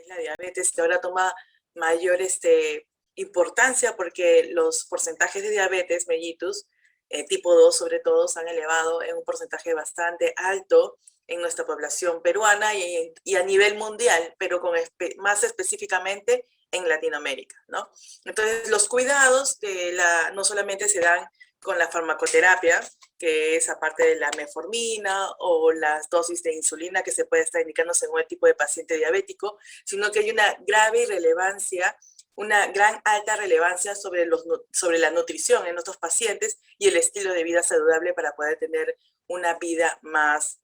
es la diabetes, que ahora toma mayor importancia porque los porcentajes de diabetes mellitus, tipo 2 sobre todo, se han elevado en un porcentaje bastante alto en nuestra población peruana y a nivel mundial, pero más específicamente en Latinoamérica, ¿no? Entonces, los cuidados no solamente se dan con la farmacoterapia, que es aparte de la metformina o las dosis de insulina que se puede estar indicando según el tipo de paciente diabético, sino que hay una grave relevancia, una gran alta relevancia sobre la nutrición en nuestros pacientes y el estilo de vida saludable para poder tener una vida más,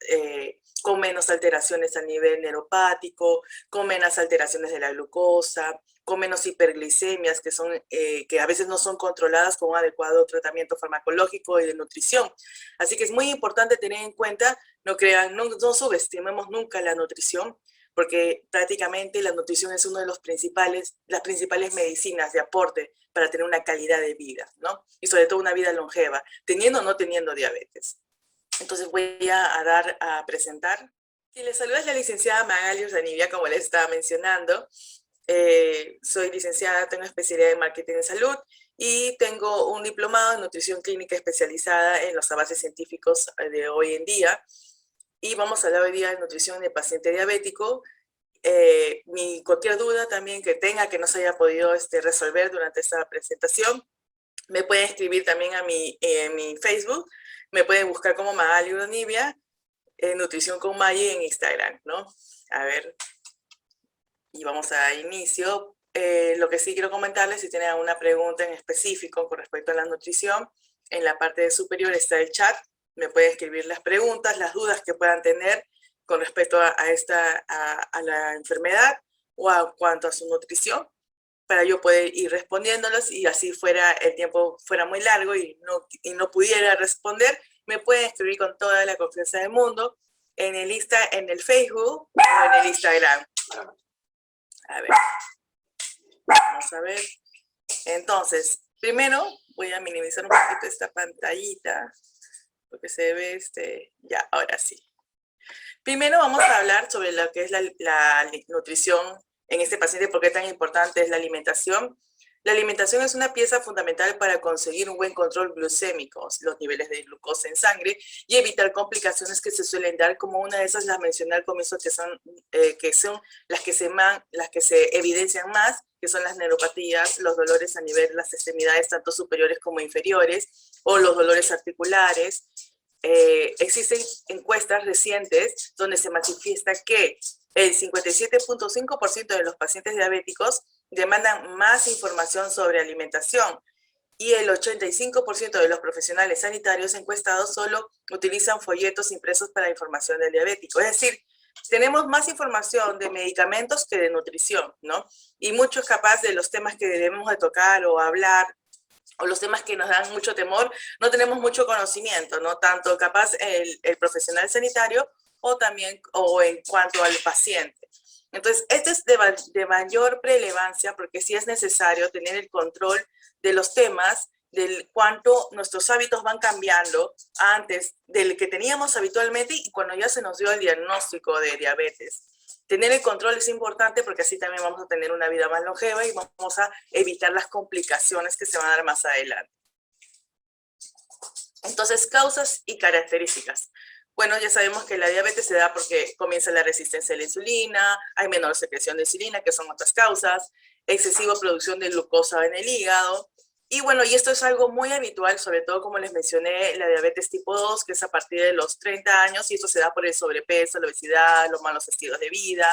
con menos alteraciones a nivel neuropático, con menos alteraciones de la glucosa, con menos hiperglicemias que a veces no son controladas con un adecuado tratamiento farmacológico y de nutrición. Así que es muy importante tener en cuenta, no subestimemos nunca la nutrición, porque prácticamente la nutrición es una de las principales medicinas de aporte para tener una calidad de vida, ¿no? Y sobre todo una vida longeva, teniendo o no teniendo diabetes. Entonces voy a presentar. Y les saluda la licenciada Magali Urdanibia, como les estaba mencionando. Soy licenciada, tengo especialidad en marketing de salud y tengo un diplomado en nutrición clínica especializada en los avances científicos de hoy en día. Y vamos a hablar hoy día de nutrición de paciente diabético. Cualquier duda también que tenga que no se haya podido resolver durante esta presentación, me pueden escribir también a mi Facebook, me pueden buscar como Magali Urdanibia, Nutrición con Maggie en Instagram, ¿no? A ver, y vamos a inicio. Lo que sí quiero comentarles, si tienen alguna pregunta en específico con respecto a la nutrición, en la parte superior está el chat, me pueden escribir las preguntas, las dudas que puedan tener con respecto a la enfermedad o a cuanto a su nutrición, para yo poder ir respondiéndolas y así el tiempo fuera muy largo y no pudiera responder, me pueden escribir con toda la confianza del mundo en el Facebook o en el Instagram. A ver, vamos a ver. Entonces, primero voy a minimizar un poquito esta pantallita, porque se ve ya, ahora sí. Primero vamos a hablar sobre lo que es la nutrición en este paciente, por qué tan importante es la alimentación. La alimentación es una pieza fundamental para conseguir un buen control glucémico, los niveles de glucosa en sangre, y evitar complicaciones que se suelen dar, como una de esas las mencioné al comienzo, que son las que se evidencian más, que son las neuropatías, los dolores a nivel de las extremidades, tanto superiores como inferiores, o los dolores articulares. Existen encuestas recientes donde se manifiesta que el 57.5% de los pacientes diabéticos demandan más información sobre alimentación y el 85% de los profesionales sanitarios encuestados solo utilizan folletos impresos para información del diabético. Es decir, tenemos más información de medicamentos que de nutrición, ¿no? Y muchos capaz de los temas que debemos de tocar o hablar, o los temas que nos dan mucho temor, no tenemos mucho conocimiento, ¿no? Tanto capaz el profesional sanitario o en cuanto al paciente. Entonces, esto es de mayor relevancia porque sí es necesario tener el control de los temas, del cuánto nuestros hábitos van cambiando antes del que teníamos habitualmente y cuando ya se nos dio el diagnóstico de diabetes. Tener el control es importante porque así también vamos a tener una vida más longeva y vamos a evitar las complicaciones que se van a dar más adelante. Entonces, causas y características. Bueno, ya sabemos que la diabetes se da porque comienza la resistencia a la insulina, hay menor secreción de insulina, que son otras causas, excesiva producción de glucosa en el hígado. Y bueno, y esto es algo muy habitual, sobre todo como les mencioné, la diabetes tipo 2, que es a partir de los 30 años, y esto se da por el sobrepeso, la obesidad, los malos estilos de vida,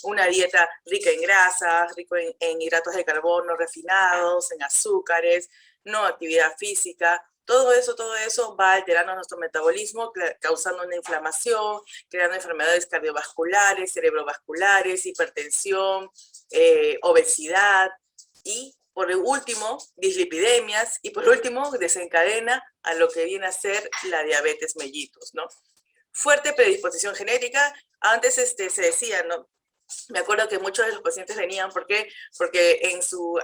una dieta rica en grasas, rico en hidratos de carbono refinados, en azúcares, no actividad física. Todo eso va alterando nuestro metabolismo, causando una inflamación, creando enfermedades cardiovasculares, cerebrovasculares, hipertensión, obesidad y, por último, dislipidemias y, por último, desencadena a lo que viene a ser la diabetes mellitus, ¿no? Fuerte predisposición genética. Antes se decía, ¿no? Me acuerdo que muchos de los pacientes venían, porque en su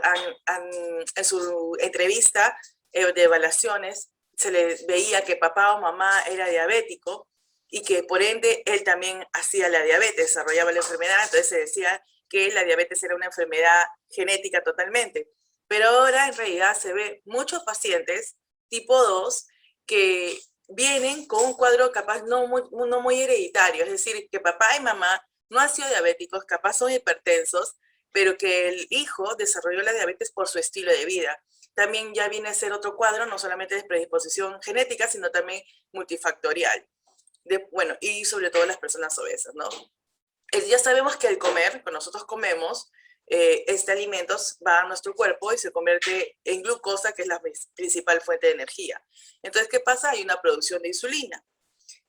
entrevista de evaluaciones se le veía que papá o mamá era diabético y que por ende él también hacía la diabetes, desarrollaba la enfermedad, entonces se decía que la diabetes era una enfermedad genética totalmente. Pero ahora en realidad se ve muchos pacientes tipo 2 que vienen con un cuadro capaz no muy hereditario, es decir, que papá y mamá no han sido diabéticos, capaz son hipertensos, pero que el hijo desarrolló la diabetes por su estilo de vida. También ya viene a ser otro cuadro, no solamente de predisposición genética, sino también multifactorial. Bueno, y sobre todo las personas obesas, ¿no? Ya sabemos que al comer, cuando nosotros comemos, este alimento va a nuestro cuerpo y se convierte en glucosa, que es la principal fuente de energía. Entonces, ¿qué pasa? Hay una producción de insulina.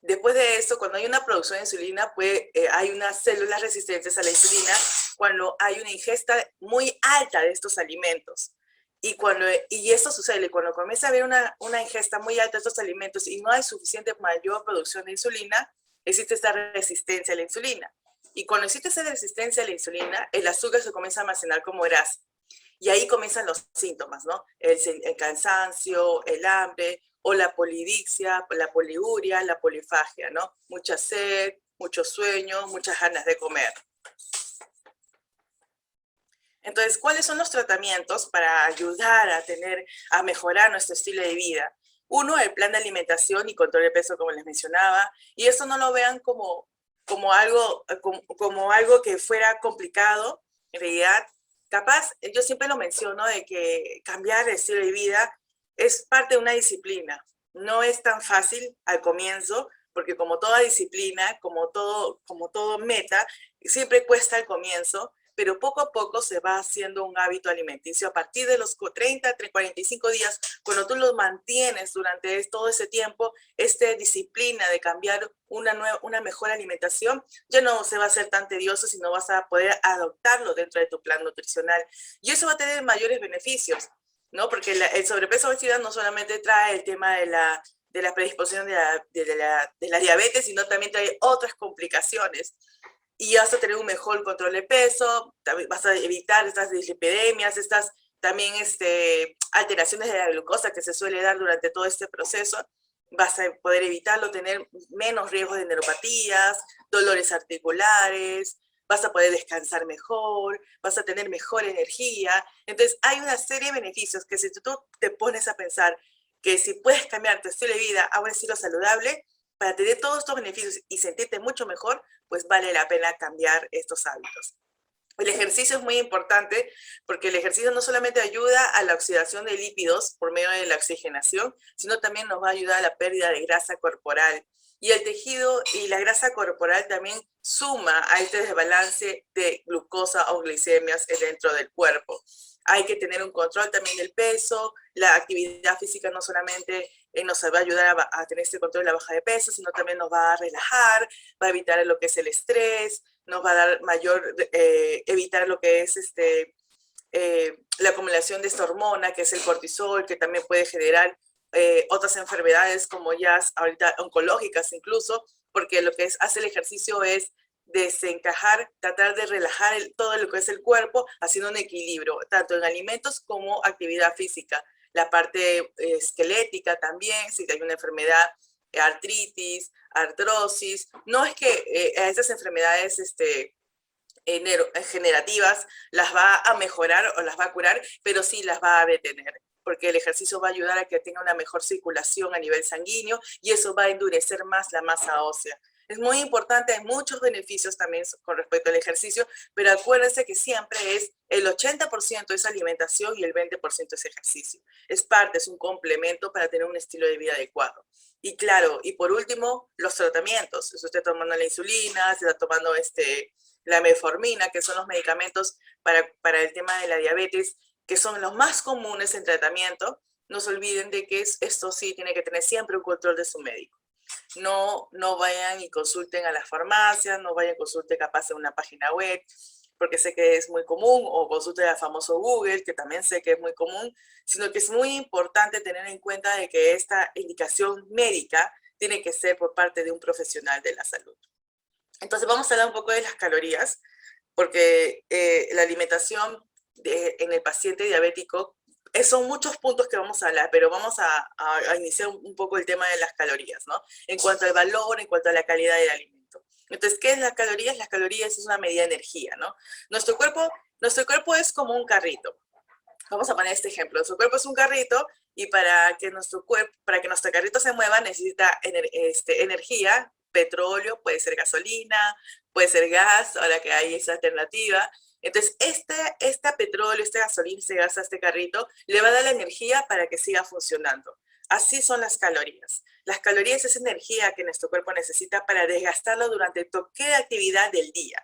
Después de esto, cuando hay una producción de insulina, pues hay unas células resistentes a la insulina cuando hay una ingesta muy alta de estos alimentos. Y esto sucede cuando comienza a haber una ingesta muy alta de estos alimentos y no hay suficiente mayor producción de insulina, existe esta resistencia a la insulina. Y cuando existe esa resistencia a la insulina, el azúcar se comienza a almacenar como grasa. Y ahí comienzan los síntomas, ¿no? El cansancio, el hambre, o la polidixia, la poliuria, la polifagia, ¿no? Mucha sed, mucho sueño, muchas ganas de comer. Entonces, ¿cuáles son los tratamientos para ayudar a mejorar nuestro estilo de vida? Uno, el plan de alimentación y control de peso, como les mencionaba, y eso no lo vean como algo que fuera complicado. En realidad, capaz, yo siempre lo menciono de que cambiar el estilo de vida es parte de una disciplina. No es tan fácil al comienzo, porque como toda disciplina, como todo meta, siempre cuesta al comienzo, pero poco a poco se va haciendo un hábito alimenticio. A partir de los 30, 45 días, cuando tú los mantienes durante todo ese tiempo, esta disciplina de cambiar una mejor alimentación, ya no se va a hacer tan tedioso, sino vas a poder adoptarlo dentro de tu plan nutricional. Y eso va a tener mayores beneficios, ¿no? Porque el sobrepeso obesidad no solamente trae el tema de la predisposición de la diabetes, sino también trae otras complicaciones y vas a tener un mejor control de peso, vas a evitar estas dislipidemias, estas también alteraciones de la glucosa que se suele dar durante todo este proceso, vas a poder evitarlo, tener menos riesgos de neuropatías, dolores articulares, vas a poder descansar mejor, vas a tener mejor energía. Entonces hay una serie de beneficios que si tú te pones a pensar que si puedes cambiar tu estilo de vida a un estilo saludable, para tener todos estos beneficios y sentirte mucho mejor, pues vale la pena cambiar estos hábitos. El ejercicio es muy importante porque el ejercicio no solamente ayuda a la oxidación de lípidos por medio de la oxigenación, sino también nos va a ayudar a la pérdida de grasa corporal. Y el tejido y la grasa corporal también suma a este desbalance de glucosa o glicemias dentro del cuerpo. Hay que tener un control también del peso. La actividad física no solamente nos va a ayudar a tener este control de la baja de peso, sino también nos va a relajar, va a evitar lo que es el estrés, nos va a dar evitar lo que es la acumulación de esta hormona, que es el cortisol, que también puede generar otras enfermedades como ya ahorita oncológicas incluso, porque lo que hace el ejercicio es desencajar, tratar de relajar todo lo que es el cuerpo, haciendo un equilibrio, tanto en alimentos como actividad física. La parte esquelética también, si hay una enfermedad, artritis, artrosis, no es que a estas enfermedades generativas las va a mejorar o las va a curar, pero sí las va a detener, porque el ejercicio va a ayudar a que tenga una mejor circulación a nivel sanguíneo y eso va a endurecer más la masa ósea. Es muy importante, hay muchos beneficios también con respecto al ejercicio, pero acuérdense que siempre es el 80% es alimentación y el 20% es ejercicio. Es parte, es un complemento para tener un estilo de vida adecuado. Y claro, y por último, los tratamientos. Si usted está tomando la insulina, si está tomando la metformina, que son los medicamentos para el tema de la diabetes, que son los más comunes en tratamiento, no se olviden de que esto sí tiene que tener siempre un control de su médico. No vayan y consulten a las farmacias, no vayan y consulten capaz en una página web, porque sé que es muy común, o consulten al famoso Google, que también sé que es muy común, sino que es muy importante tener en cuenta de que esta indicación médica tiene que ser por parte de un profesional de la salud. Entonces vamos a hablar un poco de las calorías, porque la alimentación en el paciente diabético son muchos puntos que vamos a hablar, pero vamos a iniciar un poco el tema de las calorías, ¿no? En cuanto al valor, en cuanto a la calidad del alimento. Entonces, ¿qué es las calorías? Las calorías es una medida de energía, ¿no? Nuestro cuerpo es como un carrito. Vamos a poner este ejemplo. Nuestro cuerpo es un carrito y para que nuestro carrito se mueva necesita energía, petróleo, puede ser gasolina, puede ser gas, ahora que hay esa alternativa. Entonces, este petróleo, este gasolina, este gas a este carrito le va a dar la energía para que siga funcionando. Así son las calorías. Las calorías es energía que nuestro cuerpo necesita para desgastarlo durante cualquier actividad del día.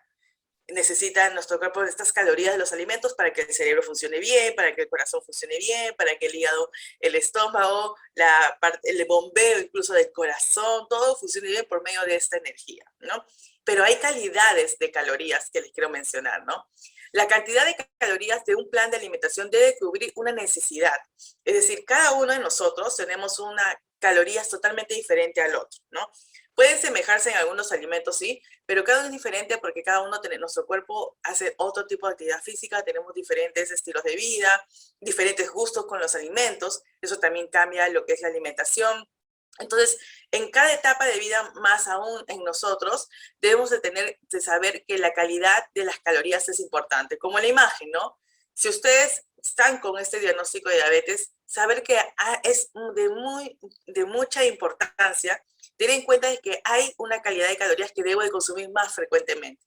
Necesita nuestro cuerpo estas calorías de los alimentos para que el cerebro funcione bien, para que el corazón funcione bien, para que el hígado, el estómago, el bombeo incluso del corazón, todo funcione bien por medio de esta energía, ¿no? Pero hay calidades de calorías que les quiero mencionar, ¿no? La cantidad de calorías de un plan de alimentación debe cubrir una necesidad. Es decir, cada uno de nosotros tenemos una calorías totalmente diferente al otro, ¿no? Pueden semejarse en algunos alimentos, sí, pero cada uno es diferente porque cada uno, nuestro cuerpo hace otro tipo de actividad física, tenemos diferentes estilos de vida, diferentes gustos con los alimentos, eso también cambia lo que es la alimentación. Entonces, en cada etapa de vida, más aún en nosotros, debemos de saber que la calidad de las calorías es importante, como la imagen, ¿no? Si ustedes están con este diagnóstico de diabetes, saber que es de mucha importancia tener en cuenta que hay una calidad de calorías que debo de consumir más frecuentemente.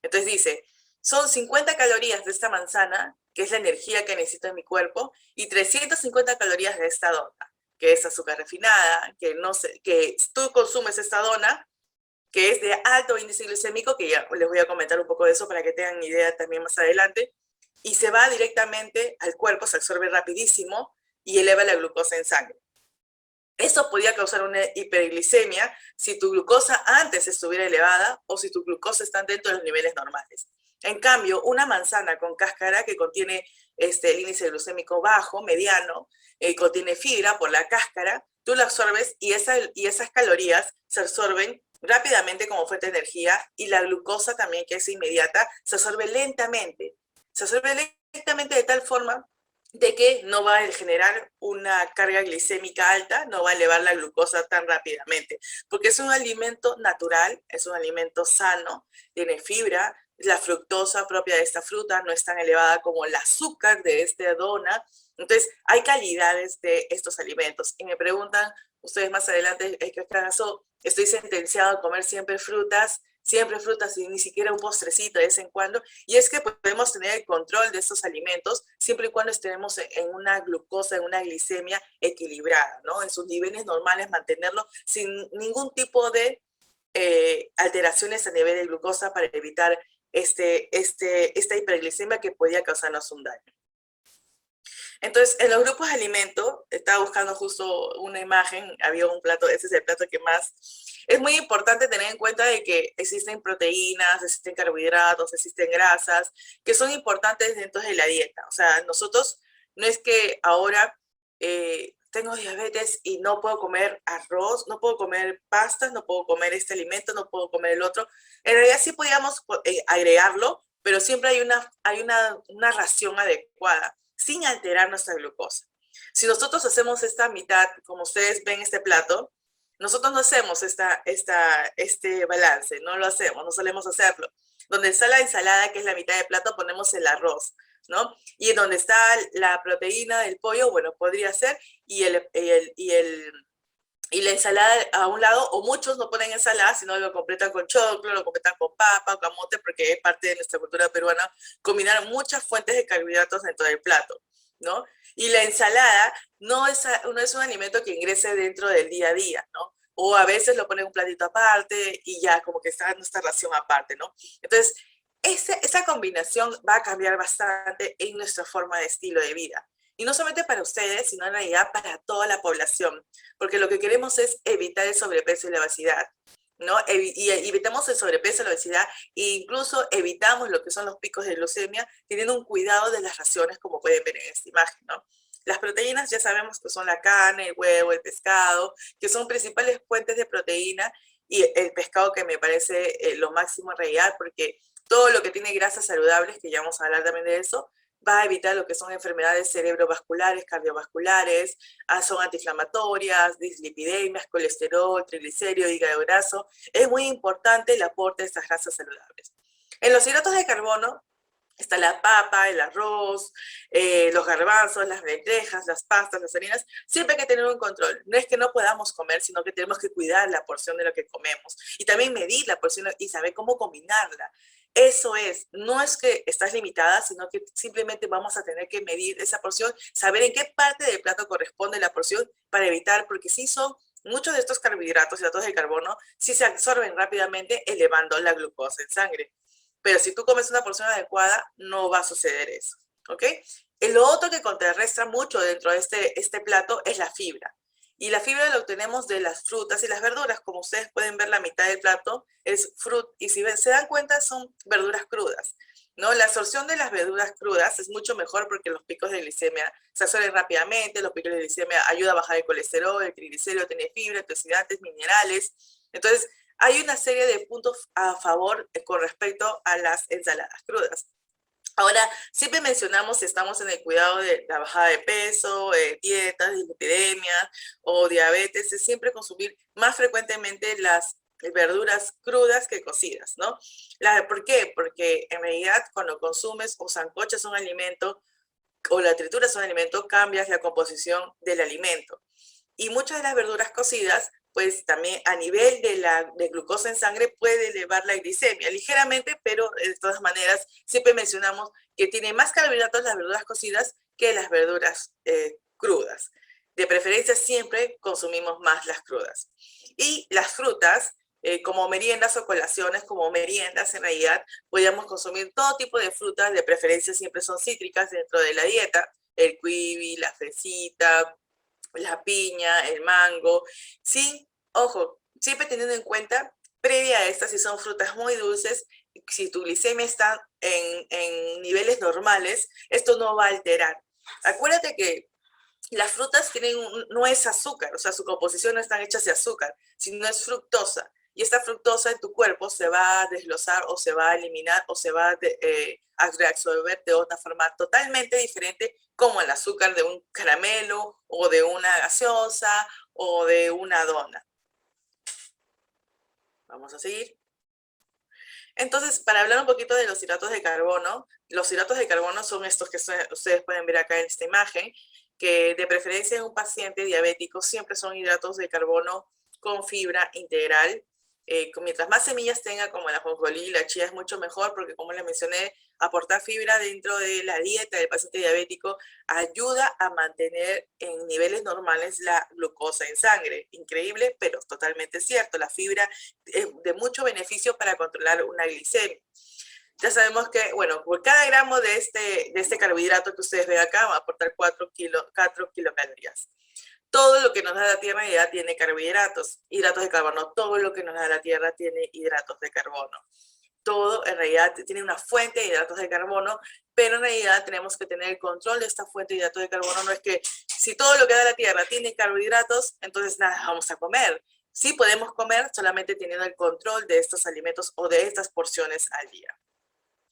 Entonces dice, son 50 calorías de esta manzana, que es la energía que necesito en mi cuerpo, y 350 calorías de esta dona, que es azúcar refinada, que tú consumes esta dona, que es de alto índice glicémico, que ya les voy a comentar un poco de eso para que tengan idea también más adelante, y se va directamente al cuerpo, se absorbe rapidísimo y eleva la glucosa en sangre. Eso podría causar una hiperglicemia si tu glucosa antes estuviera elevada o si tu glucosa está dentro de los niveles normales. En cambio, una manzana con cáscara que contiene el índice glucémico bajo, mediano, contiene fibra por la cáscara, tú la absorbes y esas calorías se absorben rápidamente como fuente de energía y la glucosa también, que es inmediata, se absorbe lentamente. Se absorbe lentamente de tal forma de que no va a generar una carga glicémica alta, no va a elevar la glucosa tan rápidamente, porque es un alimento natural, es un alimento sano, tiene fibra, la fructosa propia de esta fruta no es tan elevada como el azúcar de esta dona, entonces hay calidades de estos alimentos. Y me preguntan ustedes más adelante, ¿qué acaso estoy sentenciado a comer siempre frutas y ni siquiera un postrecito de vez en cuando? Y es que podemos tener el control de estos alimentos siempre y cuando estemos en una glucosa, en una glicemia equilibrada, ¿no? En sus niveles normales, mantenerlo sin ningún tipo de alteraciones a nivel de glucosa para evitar esta hiperglicemia que podría causarnos un daño. Entonces, en los grupos de alimento, estaba buscando justo una imagen, había un plato, ese es el plato que más... Es muy importante tener en cuenta de que existen proteínas, existen carbohidratos, existen grasas, que son importantes dentro de la dieta. O sea, nosotros no es que ahora tengo diabetes y no puedo comer arroz, no puedo comer pastas, no puedo comer este alimento, no puedo comer el otro. En realidad sí podríamos agregarlo, pero siempre hay una ración adecuada sin alterar nuestra glucosa. Si nosotros hacemos esta mitad, como ustedes ven este plato, nosotros no hacemos este balance, no lo hacemos, no solemos hacerlo. Donde está la ensalada, que es la mitad del plato, ponemos el arroz, ¿no? Y donde está la proteína del pollo, bueno, podría ser, y la ensalada a un lado, o muchos no ponen ensalada, sino lo completan con choclo, lo completan con papa, camote, porque es parte de nuestra cultura peruana combinar muchas fuentes de carbohidratos dentro del plato, ¿no? Y la ensalada no es un alimento que ingrese dentro del día a día, ¿no? O a veces lo ponen un platito aparte y ya como que está en nuestra ración aparte, ¿no? Entonces, esa combinación va a cambiar bastante en nuestra forma de estilo de vida. Y no solamente para ustedes, sino en realidad para toda la población, porque lo que queremos es evitar el sobrepeso y la obesidad, ¿no? Y evitamos el sobrepeso y la obesidad e incluso evitamos lo que son los picos de glucemia, teniendo un cuidado de las raciones, como pueden ver en esta imagen, ¿no? Las proteínas ya sabemos que son la carne, el huevo, el pescado, que son principales fuentes de proteína, y el pescado que me parece lo máximo en realidad, porque todo lo que tiene grasas saludables, que ya vamos a hablar también de eso, va a evitar lo que son enfermedades cerebrovasculares, cardiovasculares, son antiinflamatorias, dislipidemias, colesterol, triglicéridos, hígado graso. Es muy importante el aporte de estas grasas saludables. En los hidratos de carbono está la papa, el arroz, los garbanzos, las lentejas, las pastas, las harinas. Siempre hay que tener un control. No es que no podamos comer, sino que tenemos que cuidar la porción de lo que comemos. Y también medir la porción y saber cómo combinarla. Eso es, no es que estás limitada, sino que simplemente vamos a tener que medir esa porción, saber en qué parte del plato corresponde la porción para evitar, porque sí son muchos de estos carbohidratos, hidratos de carbono, sí se absorben rápidamente elevando la glucosa en sangre. Pero si tú comes una porción adecuada, no va a suceder eso, ¿ok? Lo otro que contrarresta mucho dentro de este plato es la fibra. Y la fibra la obtenemos de las frutas y las verduras. Como ustedes pueden ver, la mitad del plato es fruta. Y si se dan cuenta, son verduras crudas, ¿no? La absorción de las verduras crudas es mucho mejor porque los picos de glicemia se absorben rápidamente. Los picos de glicemia ayudan a bajar el colesterol, el triglicérido, tiene fibra, antioxidantes, minerales. Entonces, hay una serie de puntos a favor con respecto a las ensaladas crudas. Ahora, siempre mencionamos si estamos en el cuidado de la bajada de peso, dietas, dislipidemias o diabetes, es siempre consumir más frecuentemente las verduras crudas que cocidas, ¿no? ¿Por qué? Porque en realidad cuando consumes o sancochas un alimento o la trituras un alimento, cambias la composición del alimento. Y muchas de las verduras cocidas, pues también a nivel de glucosa en sangre puede elevar la glicemia ligeramente, pero de todas maneras siempre mencionamos que tiene más carbohidratos las verduras cocidas que las verduras crudas. De preferencia siempre consumimos más las crudas. Y las frutas, como meriendas o colaciones, como meriendas en realidad, podríamos consumir todo tipo de frutas, de preferencia siempre son cítricas dentro de la dieta, el kiwi, la fresita, la piña, el mango, sí, ojo, siempre teniendo en cuenta, previa a estas, si son frutas muy dulces, si tu glicemia está en niveles normales, esto no va a alterar. Acuérdate que las frutas tienen no es azúcar, o sea, su composición no están hechas de azúcar, sino es fructosa. Y esta fructosa en tu cuerpo se va a desglosar o se va a eliminar o se va a reabsorber de otra forma totalmente diferente como el azúcar de un caramelo o de una gaseosa o de una dona. Vamos a seguir. Entonces, para hablar un poquito de los hidratos de carbono son estos que ustedes pueden ver acá en esta imagen, que de preferencia en un paciente diabético siempre son hidratos de carbono con fibra integral. Mientras más semillas tenga, como la ajonjolí y la chía, es mucho mejor porque, como les mencioné, aportar fibra dentro de la dieta del paciente diabético ayuda a mantener en niveles normales la glucosa en sangre. Increíble, pero totalmente cierto. La fibra es de mucho beneficio para controlar una glicemia. Ya sabemos que, bueno, por cada gramo de este carbohidrato que ustedes ven acá va a aportar 4 kilocalorías. Todo lo que nos da la Tierra ya tiene carbohidratos, hidratos de carbono. Todo lo que nos da la Tierra tiene hidratos de carbono. Todo en realidad tiene una fuente de hidratos de carbono, pero en realidad tenemos que tener el control de esta fuente de hidratos de carbono. No es que si todo lo que da la Tierra tiene carbohidratos, entonces nada, vamos a comer. Sí podemos comer solamente teniendo el control de estos alimentos o de estas porciones al día.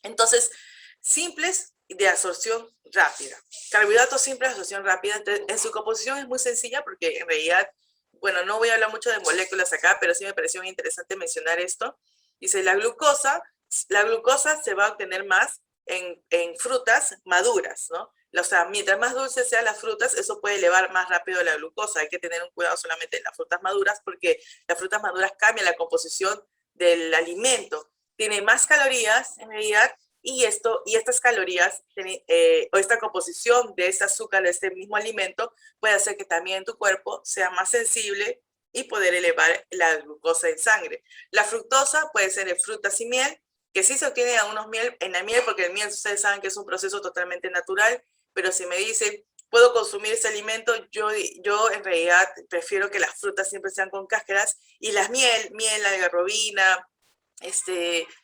Entonces, simples de absorción rápida. Carbohidratos simples de absorción rápida. Entonces, en su composición es muy sencilla porque en realidad, bueno, no voy a hablar mucho de moléculas acá, pero sí me pareció muy interesante mencionar esto. Dice, la glucosa se va a obtener más en frutas maduras, ¿no? O sea, mientras más dulces sean las frutas, eso puede elevar más rápido la glucosa. Hay que tener un cuidado solamente en las frutas maduras porque las frutas maduras cambian la composición del alimento. Tiene más calorías en realidad y estas calorías o esta composición de este azúcar de este mismo alimento puede hacer que también tu cuerpo sea más sensible y poder elevar la glucosa en sangre. La fructosa puede ser en frutas y miel, que sí se obtiene en la miel, porque el miel ustedes saben que es un proceso totalmente natural, pero si me dicen, ¿puedo consumir ese alimento? Yo en realidad prefiero que las frutas siempre sean con cáscaras y las miel, algarrobina,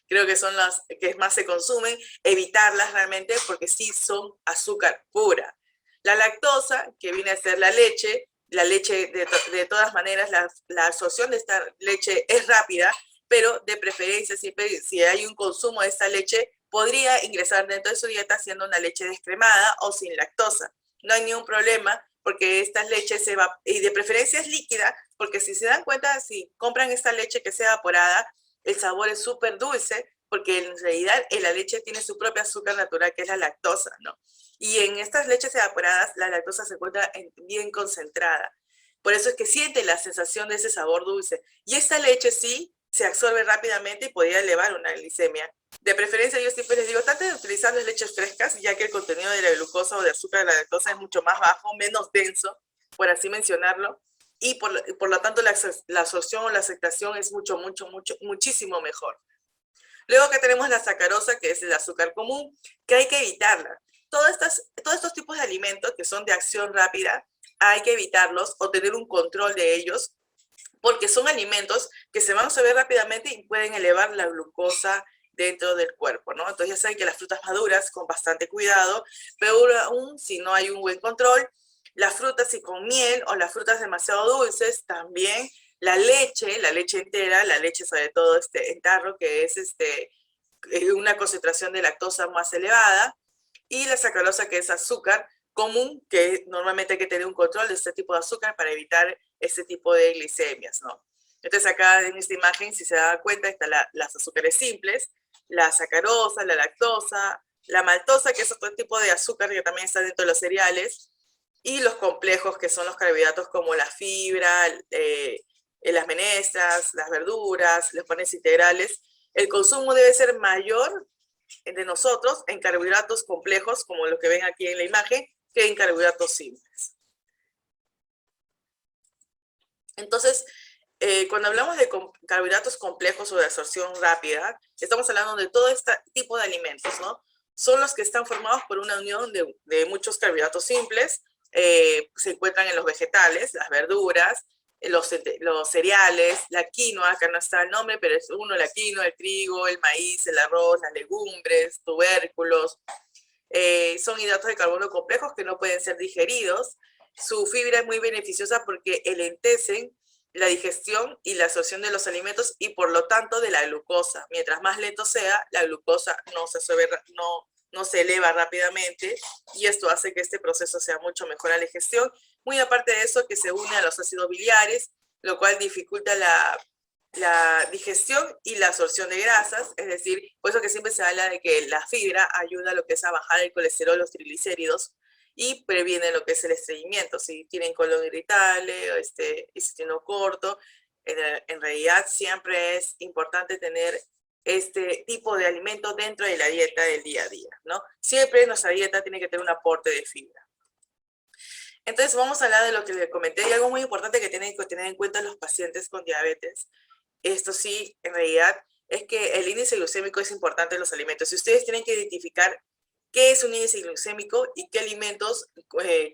creo que son las que más se consumen, evitarlas realmente porque sí son azúcar pura. La lactosa, que viene a ser la leche de todas maneras, la absorción de esta leche es rápida, pero de preferencia siempre si hay un consumo de esta leche, podría ingresar dentro de su dieta siendo una leche descremada o sin lactosa. No hay ningún problema porque esta leche se va, y de preferencia es líquida, porque si se dan cuenta, si compran esta leche que sea evaporada, el sabor es súper dulce, porque en realidad la leche tiene su propio azúcar natural, que es la lactosa, ¿no? Y en estas leches evaporadas, la lactosa se encuentra bien concentrada. Por eso es que siente la sensación de ese sabor dulce. Y esta leche sí se absorbe rápidamente y podría elevar una glicemia. De preferencia, yo siempre les digo, traten de utilizar las leches frescas, ya que el contenido de la glucosa o de azúcar de la lactosa es mucho más bajo, menos denso, por así mencionarlo, y por lo tanto la absorción o la aceptación es muchísimo mejor. Luego que tenemos la sacarosa, que es el azúcar común, que hay que evitarla. Todos estos tipos de alimentos que son de acción rápida, hay que evitarlos o tener un control de ellos, porque son alimentos que se van a absorber rápidamente y pueden elevar la glucosa dentro del cuerpo, ¿no? Entonces ya saben que las frutas maduras con bastante cuidado, pero aún si no hay un buen control, las frutas y con miel o las frutas demasiado dulces también, la leche entera, la leche sobre todo en tarro, que es una concentración de lactosa más elevada, y la sacarosa, que es azúcar común, que normalmente hay que tener un control de este tipo de azúcar para evitar este tipo de glicemias, ¿no? Entonces acá en esta imagen, si se da cuenta, están las azúcares simples, la sacarosa, la lactosa, la maltosa, que es otro tipo de azúcar que también está dentro de los cereales, y los complejos, que son los carbohidratos como la fibra, las menestras, las verduras, los panes integrales. El consumo debe ser mayor de nosotros en carbohidratos complejos, como los que ven aquí en la imagen, que en carbohidratos simples. Entonces, cuando hablamos de carbohidratos complejos o de absorción rápida, estamos hablando de todo este tipo de alimentos, ¿no? Son los que están formados por una unión de muchos carbohidratos simples, se encuentran en los vegetales, las verduras, los cereales, la quinoa, acá no está el nombre, pero es uno, la quinoa, el trigo, el maíz, el arroz, las legumbres, tubérculos. Son hidratos de carbono complejos que no pueden ser digeridos. Su fibra es muy beneficiosa porque enlentecen la digestión y la absorción de los alimentos y por lo tanto de la glucosa. Mientras más lento sea, la glucosa no se eleva rápidamente y esto hace que este proceso sea mucho mejor a la digestión. Muy aparte de eso, que se une a los ácidos biliares, lo cual dificulta la digestión y la absorción de grasas, es decir, por eso que siempre se habla de que la fibra ayuda a lo que es a bajar el colesterol, los triglicéridos, y previene lo que es el estreñimiento. Si tienen colon irritable o intestino corto, en realidad siempre es importante tener este tipo de alimento dentro de la dieta del día a día, ¿no? Siempre nuestra dieta tiene que tener un aporte de fibra. Entonces vamos a hablar de lo que les comenté, y algo muy importante que tienen que tener en cuenta los pacientes con diabetes. Esto sí, en realidad, es que el índice glucémico es importante en los alimentos. Si ustedes tienen que identificar qué es un índice glucémico y qué alimentos,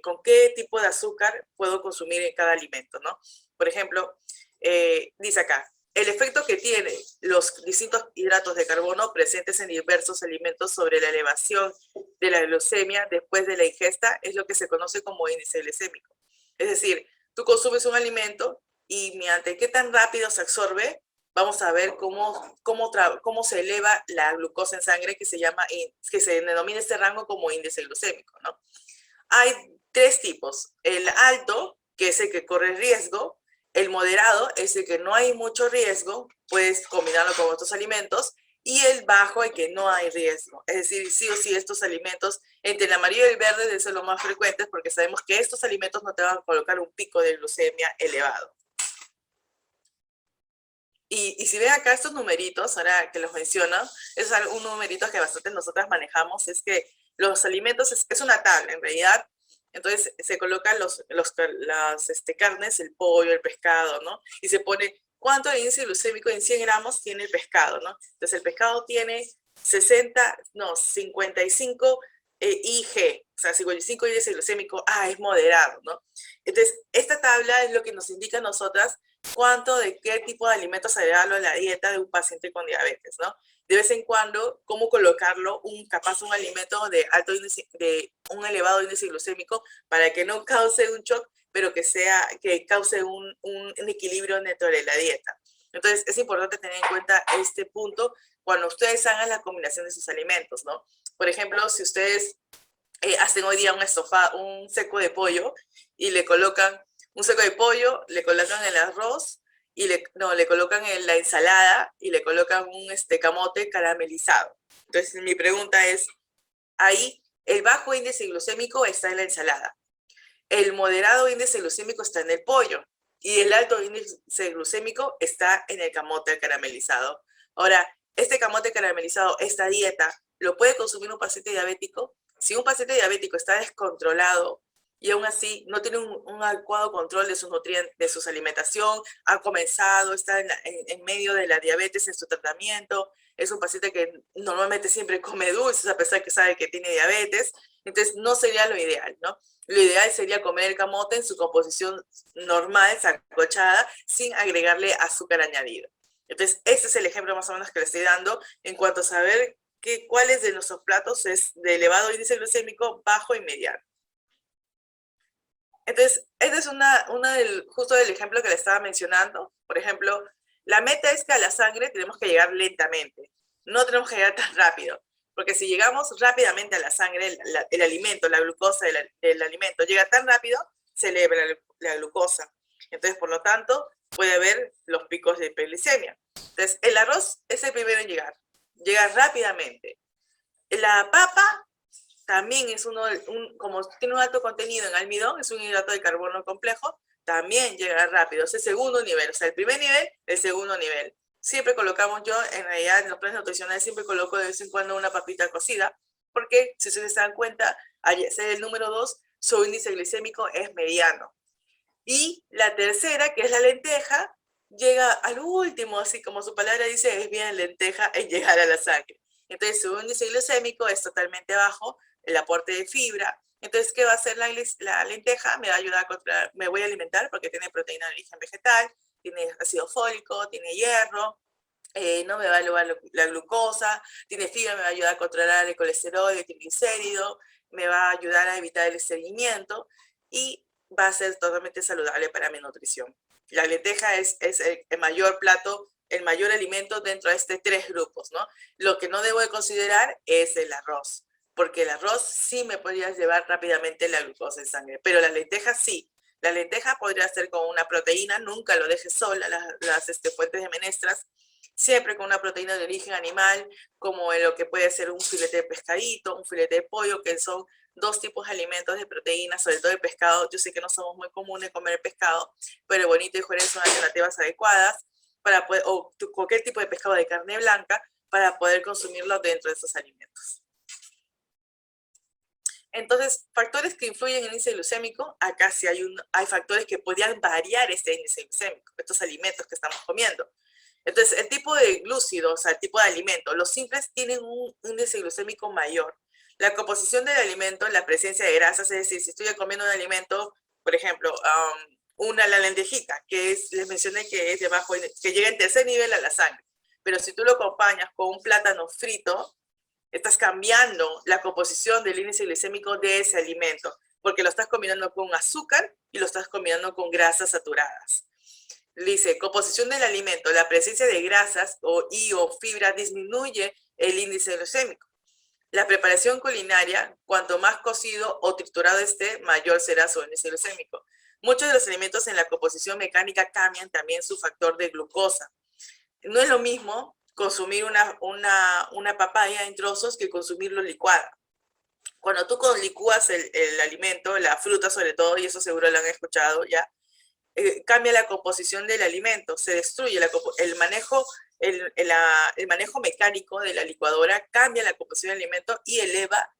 con qué tipo de azúcar puedo consumir en cada alimento, ¿no? Por ejemplo, dice acá, el efecto que tienen los distintos hidratos de carbono presentes en diversos alimentos sobre la elevación de la glucemia después de la ingesta es lo que se conoce como índice glucémico. Es decir, tú consumes un alimento y mediante qué tan rápido se absorbe, vamos a ver cómo se eleva la glucosa en sangre, que se denomina este rango como índice glucémico, ¿no? Hay tres tipos: el alto, que es el que corre riesgo; el moderado es el que no hay mucho riesgo, puedes combinarlo con otros alimentos; y el bajo, el que no hay riesgo. Es decir, sí o sí estos alimentos, entre el amarillo y el verde, deben ser los más frecuentes, porque sabemos que estos alimentos no te van a colocar un pico de glucemia elevado. Y si ven acá estos numeritos, ahora que los menciono, es un numerito que bastante nosotras manejamos, es que los alimentos es una tabla en realidad. Entonces se colocan las carnes, el pollo, el pescado, ¿no? Y se pone cuánto el índice glucémico en 100 gramos tiene el pescado, ¿no? Entonces el pescado tiene 55 IG, o sea, 55 índice glucémico, es moderado, ¿no? Entonces, esta tabla es lo que nos indica a nosotras cuánto de qué tipo de alimentos agregarlo a la dieta de un paciente con diabetes, ¿no? De vez en cuando, cómo colocarlo, capaz un alimento de alto índice, de un elevado índice glucémico, para que no cause un shock, pero que cause un equilibrio dentro de la dieta. Entonces, es importante tener en cuenta este punto cuando ustedes hagan la combinación de sus alimentos, ¿no? Por ejemplo, si ustedes hacen hoy día un seco de pollo y le colocan un seco de pollo, le colocan el arroz y le colocan en la ensalada y le colocan un camote caramelizado. Entonces mi pregunta es, ahí el bajo índice glucémico está en la ensalada, el moderado índice glucémico está en el pollo y el alto índice glucémico está en el camote caramelizado. Ahora, este camote caramelizado, esta dieta, ¿lo puede consumir un paciente diabético? Si un paciente diabético está descontrolado y aún así no tiene un adecuado control de sus nutrientes, de su alimentación, ha comenzado, está en medio de la diabetes en su tratamiento, es un paciente que normalmente siempre come dulces a pesar que sabe que tiene diabetes, entonces no sería lo ideal, ¿no? Lo ideal sería comer el camote en su composición normal, sancochada, sin agregarle azúcar añadido. Entonces, este es el ejemplo más o menos que le estoy dando en cuanto a saber cuáles de nuestros platos es de elevado índice glucémico, bajo y mediano. Entonces, este es justo del ejemplo que le estaba mencionando. Por ejemplo, la meta es que a la sangre tenemos que llegar lentamente. No tenemos que llegar tan rápido. Porque si llegamos rápidamente a la sangre, el alimento, la glucosa del alimento llega tan rápido, se eleva la glucosa. Entonces, por lo tanto, puede haber los picos de hiperglicemia. Entonces, el arroz es el primero en llegar. Llega rápidamente. La papa también es como tiene un alto contenido en almidón, es un hidrato de carbono complejo, también llega rápido. Es el segundo nivel, o sea, el primer nivel, el segundo nivel. Siempre colocamos, yo en realidad en los planes nutricionales siempre coloco de vez en cuando una papita cocida, porque si ustedes se dan cuenta, al ser el número 2, su índice glicémico es mediano. Y la tercera, que es la lenteja, llega al último, así como su palabra dice, es bien lenteja en llegar a la sangre. Entonces su índice glicémico es totalmente bajo, el aporte de fibra. Entonces, ¿qué va a hacer la lenteja? Me va a ayudar a controlar, me voy a alimentar porque tiene proteína de origen vegetal, tiene ácido fólico, tiene hierro, no me va a elevar la glucosa, tiene fibra, me va a ayudar a controlar el colesterol, el triglicérido, me va a ayudar a evitar el estreñimiento y va a ser totalmente saludable para mi nutrición. La lenteja es el mayor plato, el mayor alimento dentro de estos tres grupos, ¿no? Lo que no debo de considerar es el arroz, porque el arroz sí me podría llevar rápidamente la glucosa en sangre, pero la lenteja sí. La lenteja podría ser con una proteína, nunca lo dejes sola, las fuentes de menestras, siempre con una proteína de origen animal, como en lo que puede ser un filete de pescadito, un filete de pollo, que son dos tipos de alimentos de proteína, sobre todo el pescado. Yo sé que no somos muy comunes comer pescado, pero bonito y Juárez son alternativas adecuadas para poder, o cualquier tipo de pescado de carne blanca para poder consumirlo dentro de esos alimentos. Entonces, factores que influyen en el índice glucémico, acá sí hay factores que podrían variar este índice glucémico, estos alimentos que estamos comiendo. Entonces, el tipo de glúcido, o sea, el tipo de alimento, los simples tienen un índice glucémico mayor. La composición del alimento, la presencia de grasas, es decir, si estoy comiendo un alimento, por ejemplo, la lentejita, les mencioné que es de bajo, que llega en tercer nivel a la sangre. Pero si tú lo acompañas con un plátano frito, estás cambiando la composición del índice glicémico de ese alimento, porque lo estás combinando con azúcar y lo estás combinando con grasas saturadas. Dice, composición del alimento, la presencia de grasas o fibra disminuye el índice glucémico. La preparación culinaria, cuanto más cocido o triturado esté, mayor será su índice glucémico. Muchos de los alimentos en la composición mecánica cambian también su factor de glucosa. No es lo mismo consumir una papaya en trozos que consumirlo licuada. Cuando tú licúas el alimento, la fruta sobre todo, y eso seguro lo han escuchado ya, cambia la composición del alimento, se destruye el manejo mecánico de la licuadora, cambia la composición del alimento y eleva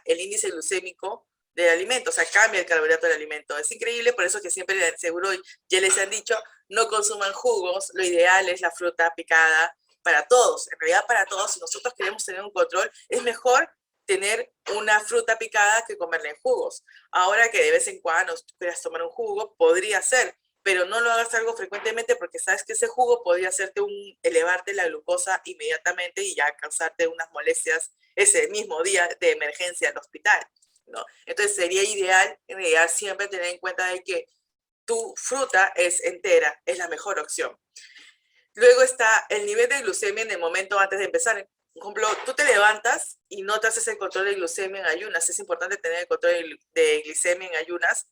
el índice glucémico del alimento, o sea, cambia el carbohidrato del alimento. Es increíble, por eso que siempre seguro ya les han dicho, no consuman jugos, lo ideal es la fruta picada para todos, en realidad para todos, si nosotros queremos tener un control, es mejor tener una fruta picada que comerla en jugos. Ahora que de vez en cuando quieras tomar un jugo, podría ser, pero no lo hagas algo frecuentemente porque sabes que ese jugo podría elevarte la glucosa inmediatamente y ya causarte unas molestias ese mismo día de emergencia al hospital, ¿no? Entonces sería ideal, en realidad, siempre tener en cuenta de que tu fruta es entera, es la mejor opción. Luego está el nivel de glucemia en el momento antes de empezar. Por ejemplo, tú te levantas y no te haces el control de glucemia en ayunas. Es importante tener el control de glicemia en ayunas,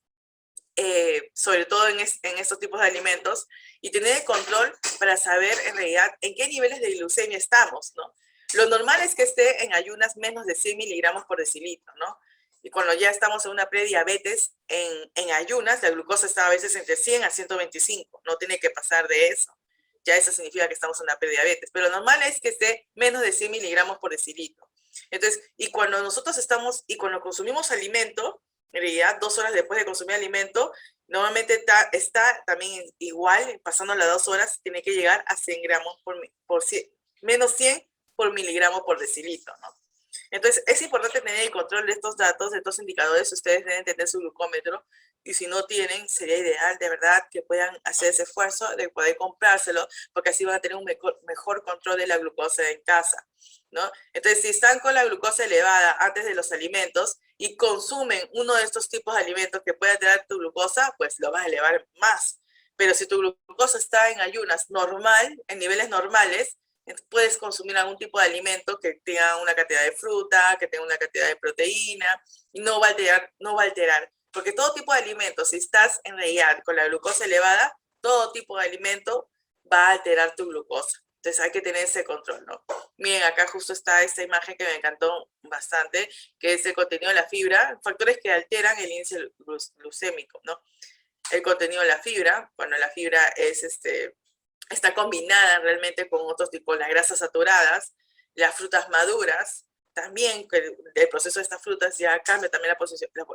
sobre todo en estos tipos de alimentos, y tener el control para saber en realidad en qué niveles de glucemia estamos, ¿no? Lo normal es que esté en ayunas menos de 100 miligramos por decilitro, ¿no? Y cuando ya estamos en una prediabetes, en ayunas, la glucosa está a veces entre 100 a 125, no tiene que pasar de eso. Ya eso significa que estamos en una prediabetes, pero lo normal es que esté menos de 100 miligramos por decilitro. Entonces, y cuando nosotros estamos, y cuando consumimos alimento, en realidad 2 horas después de consumir alimento, normalmente está también igual, pasando las 2 horas, tiene que llegar a 100 gramos menos 100 por miligramo por decilitro, ¿no? Entonces, es importante tener el control de estos datos, de estos indicadores. Ustedes deben tener su glucómetro, y si no tienen, sería ideal de verdad que puedan hacer ese esfuerzo de poder comprárselo, porque así van a tener un mejor control de la glucosa en casa, ¿no? Entonces, si están con la glucosa elevada antes de los alimentos y consumen uno de estos tipos de alimentos que puede alterar tu glucosa, pues lo vas a elevar más. Pero si tu glucosa está en ayunas normal, en niveles normales, puedes consumir algún tipo de alimento que tenga una cantidad de fruta, que tenga una cantidad de proteína, y no va a alterar, porque todo tipo de alimento, si estás en realidad con la glucosa elevada, todo tipo de alimento va a alterar tu glucosa. Entonces hay que tener ese control, ¿no? Miren, acá justo está esta imagen que me encantó bastante, que es el contenido de la fibra, factores que alteran el índice glucémico, ¿no? El contenido de la fibra, bueno, la fibra está combinada realmente con otros tipos, las grasas saturadas, las frutas maduras, también el proceso de estas frutas ya cambia también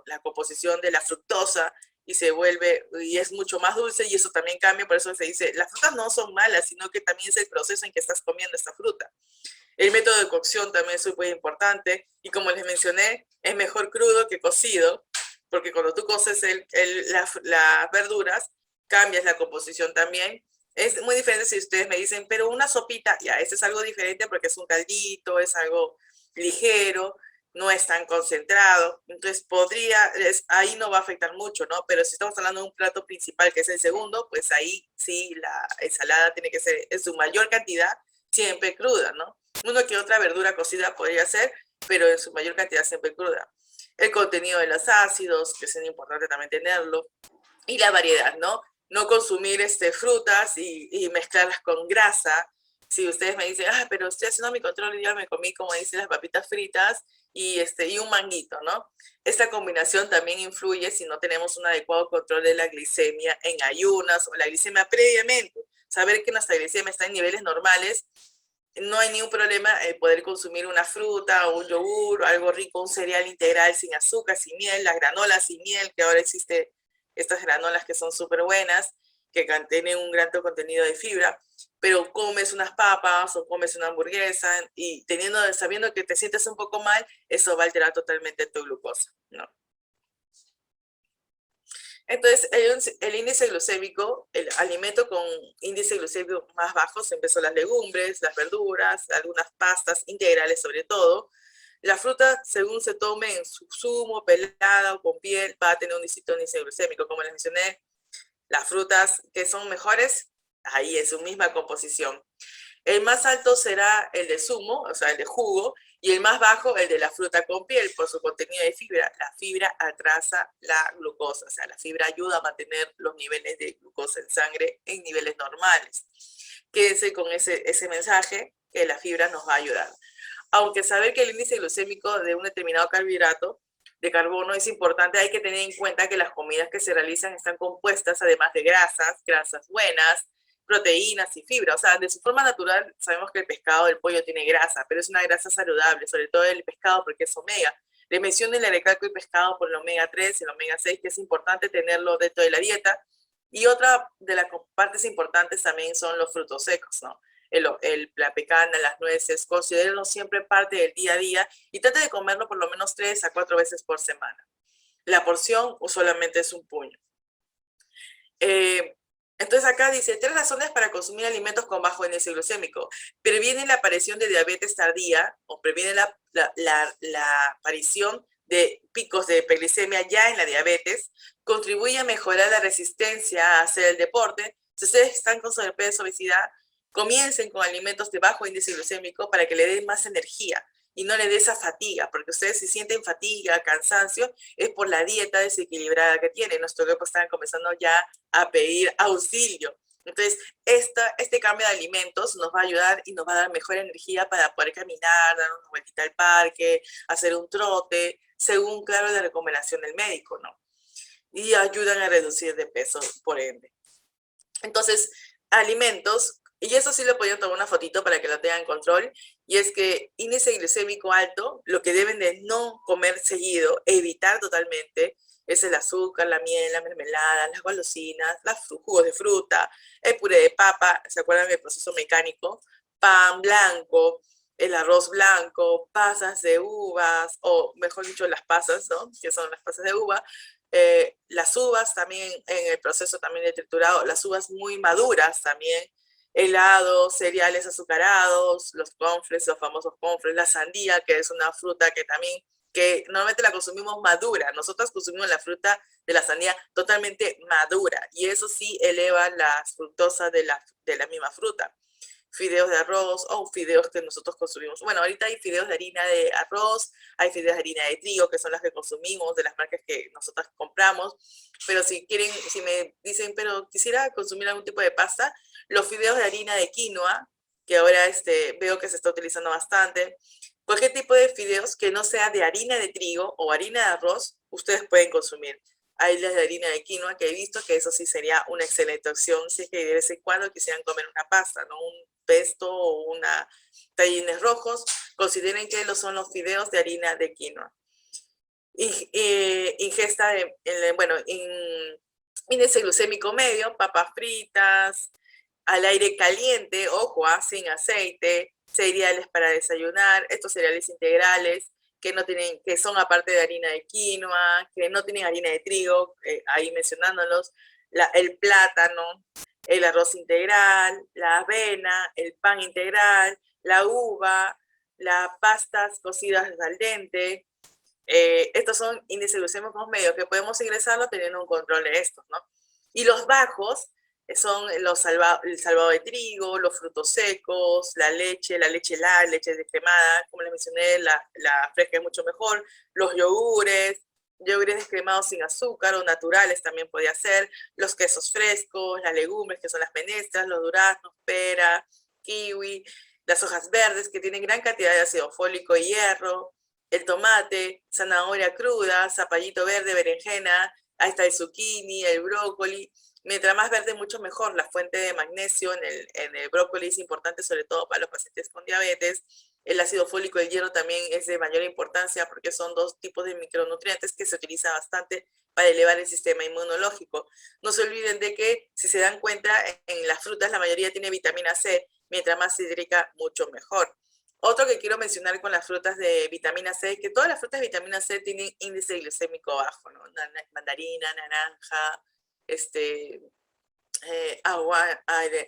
la composición de la fructosa, y y es mucho más dulce, y eso también cambia. Por eso se dice, las frutas no son malas, sino que también es el proceso en que estás comiendo esta fruta. El método de cocción también es muy importante, y como les mencioné, es mejor crudo que cocido, porque cuando tú coces las verduras, cambias la composición también. Es muy diferente si ustedes me dicen, pero una sopita, ya, eso es algo diferente porque es un caldito, es algo ligero, no es tan concentrado. Entonces ahí no va a afectar mucho, ¿no? Pero si estamos hablando de un plato principal, que es el segundo, pues ahí sí la ensalada tiene que ser en su mayor cantidad, siempre cruda, ¿no? Uno que otra verdura cocida podría ser, pero en su mayor cantidad siempre cruda. El contenido de los ácidos, que es importante también tenerlo, y la variedad, ¿no? No consumir frutas y mezclarlas con grasa. Si ustedes me dicen, pero estoy haciendo mi control y ya me comí, como dicen, las papitas fritas y un manguito, ¿no? Esta combinación también influye si no tenemos un adecuado control de la glicemia en ayunas o la glicemia previamente. Saber que nuestra glicemia está en niveles normales, no hay ningún problema poder consumir una fruta o un yogur o algo rico, un cereal integral sin azúcar, sin miel, las granolas sin miel, que ahora existe estas granolas que son súper buenas, que tienen un gran contenido de fibra, pero comes unas papas o comes una hamburguesa y sabiendo que te sientes un poco mal, eso va a alterar totalmente tu glucosa, ¿no? Entonces, el índice glucémico, el alimento con índice glucémico más bajo siempre son las legumbres, las verduras, algunas pastas integrales sobre todo. La fruta, según se tome en su zumo, pelada o con piel, va a tener un distinto índice glucémico. Como les mencioné, las frutas que son mejores, ahí es su misma composición. El más alto será el de zumo, o sea, el de jugo, y el más bajo el de la fruta con piel, por su contenido de fibra. La fibra atrasa la glucosa, o sea, la fibra ayuda a mantener los niveles de glucosa en sangre en niveles normales. Quédense con ese mensaje, que la fibra nos va a ayudar. Aunque saber que el índice glucémico de un determinado carbohidrato de carbono es importante, hay que tener en cuenta que las comidas que se realizan están compuestas además de grasas buenas, proteínas y fibra. O sea, de su forma natural sabemos que el pescado, el pollo tiene grasa, pero es una grasa saludable, sobre todo el pescado porque es omega. Le menciono y le recalco el pescado por el omega 3 y el omega 6, que es importante tenerlo dentro de la dieta. Y otra de las partes importantes también son los frutos secos, ¿no? La pecana, las nueces, considérenlo siempre parte del día a día y trate de comerlo por lo menos 3 a 4 veces por semana. La porción solamente es un puño. Entonces acá dice, 3 razones para consumir alimentos con bajo índice glucémico. Previene la aparición de diabetes tardía o previene la aparición de picos de hiperglicemia ya en la diabetes, contribuye a mejorar la resistencia a hacer el deporte. Si ustedes están con sobrepeso, obesidad, comiencen con alimentos de bajo índice glucémico para que le den más energía y no le dé esa fatiga, porque ustedes si sienten fatiga, cansancio, es por la dieta desequilibrada que tienen. Nuestro cuerpo está comenzando ya a pedir auxilio. Entonces, este cambio de alimentos nos va a ayudar y nos va a dar mejor energía para poder caminar, dar una vueltita al parque, hacer un trote, según, claro, la recomendación del médico, ¿no? Y ayudan a reducir de peso, por ende. Entonces, alimentos, y eso sí le puedo tomar una fotito para que lo tengan en control, y es que índice glicémico alto, lo que deben de no comer seguido, evitar totalmente, es el azúcar, la miel, la mermelada, las golosinas, los jugos de fruta, el puré de papa, ¿se acuerdan del proceso mecánico? Pan blanco, el arroz blanco, pasas de uvas, o mejor dicho, las pasas, ¿no? Que son las pasas de uva, las uvas también en el proceso también de triturado, las uvas muy maduras también, helados, cereales azucarados, los cornflakes, los famosos cornflakes, la sandía, que es una fruta que también, que normalmente la consumimos madura, nosotros consumimos la fruta de la sandía totalmente madura, y eso sí eleva la fructosa de la misma fruta. Fideos de arroz o fideos que nosotros consumimos. Bueno, ahorita hay fideos de harina de arroz, hay fideos de harina de trigo, que son las que consumimos, de las marcas que nosotros compramos, pero si quieren, si me dicen, pero quisiera consumir algún tipo de pasta, los fideos de harina de quinoa, que ahora veo que se está utilizando bastante, cualquier tipo de fideos que no sea de harina de trigo o harina de arroz, ustedes pueden consumir. Hay las de harina de quinoa que he visto que eso sí sería una excelente opción si es que de vez en cuando quisieran comer una pasta, ¿no? Un pesto o una tallines rojos, consideren que son los fideos de harina de quinoa. Ingesta de, bueno, índice glucémico medio, papas fritas, al aire caliente, ojo, sin aceite, cereales para desayunar, estos cereales integrales que no tienen, que son aparte de harina de quinoa, que no tienen harina de trigo, ahí mencionándolos, el plátano, el arroz integral, la avena, el pan integral, la uva, las pastas cocidas al dente. Estos son índices glucémicos medios que podemos ingresarlo teniendo un control de estos, ¿no? Y los bajos son el salvado de trigo, los frutos secos, la leche leche descremada, como les mencioné, la fresca es mucho mejor, los yogures descremados sin azúcar o naturales también podía ser, los quesos frescos, las legumbres que son las menestras, los duraznos, pera, kiwi, las hojas verdes que tienen gran cantidad de ácido fólico y hierro, el tomate, zanahoria cruda, zapallito verde, berenjena, ahí está el zucchini, el brócoli. Mientras más verde, mucho mejor. La fuente de magnesio en el brócoli es importante, sobre todo para los pacientes con diabetes. El ácido fólico y el hierro también es de mayor importancia porque son dos tipos de micronutrientes que se utilizan bastante para elevar el sistema inmunológico. No se olviden de que, si se dan cuenta, en las frutas la mayoría tiene vitamina C, mientras más hídrica, mucho mejor. Otro que quiero mencionar con las frutas de vitamina C es que todas las frutas de vitamina C tienen índice glicémico bajo, ¿no? Mandarina, naranja,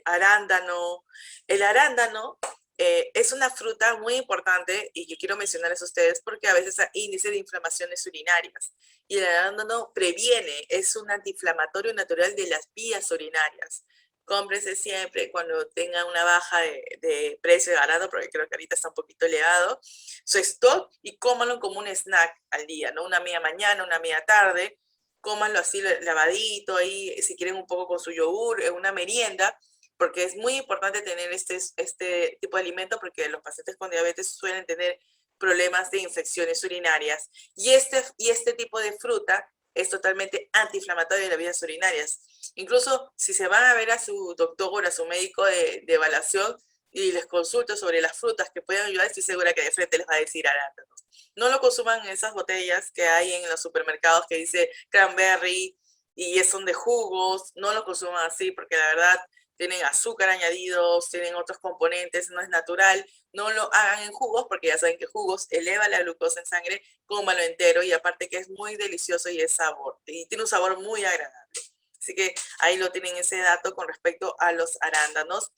arándano. El arándano es una fruta muy importante y yo quiero mencionarles a ustedes porque a veces hay índice de inflamaciones urinarias. Y el arándano previene, es un antiinflamatorio natural de las vías urinarias. Cómprese siempre cuando tenga una baja de precio de arándano, porque creo que ahorita está un poquito elevado, su stock y cómalo como un snack al día, ¿no? Una media mañana, una media tarde, cómanlo así lavadito, ahí si quieren un poco con su yogur, una merienda, porque es muy importante tener este tipo de alimento porque los pacientes con diabetes suelen tener problemas de infecciones urinarias. Y este tipo de fruta es totalmente antiinflamatorio de las vías urinarias. Incluso si se van a ver a su doctor o a su médico de evaluación y les consulto sobre las frutas que pueden ayudar, estoy segura que de frente les va a decir arándanos. No lo consuman en esas botellas que hay en los supermercados que dice cranberry y son de jugos, no lo consuman así porque la verdad tienen azúcar añadidos, tienen otros componentes, no es natural, no lo hagan en jugos porque ya saben que jugos eleva la glucosa en sangre, cómalo entero y aparte que es muy delicioso y es sabor, y tiene un sabor muy agradable. Así que ahí lo tienen ese dato con respecto a los arándanos.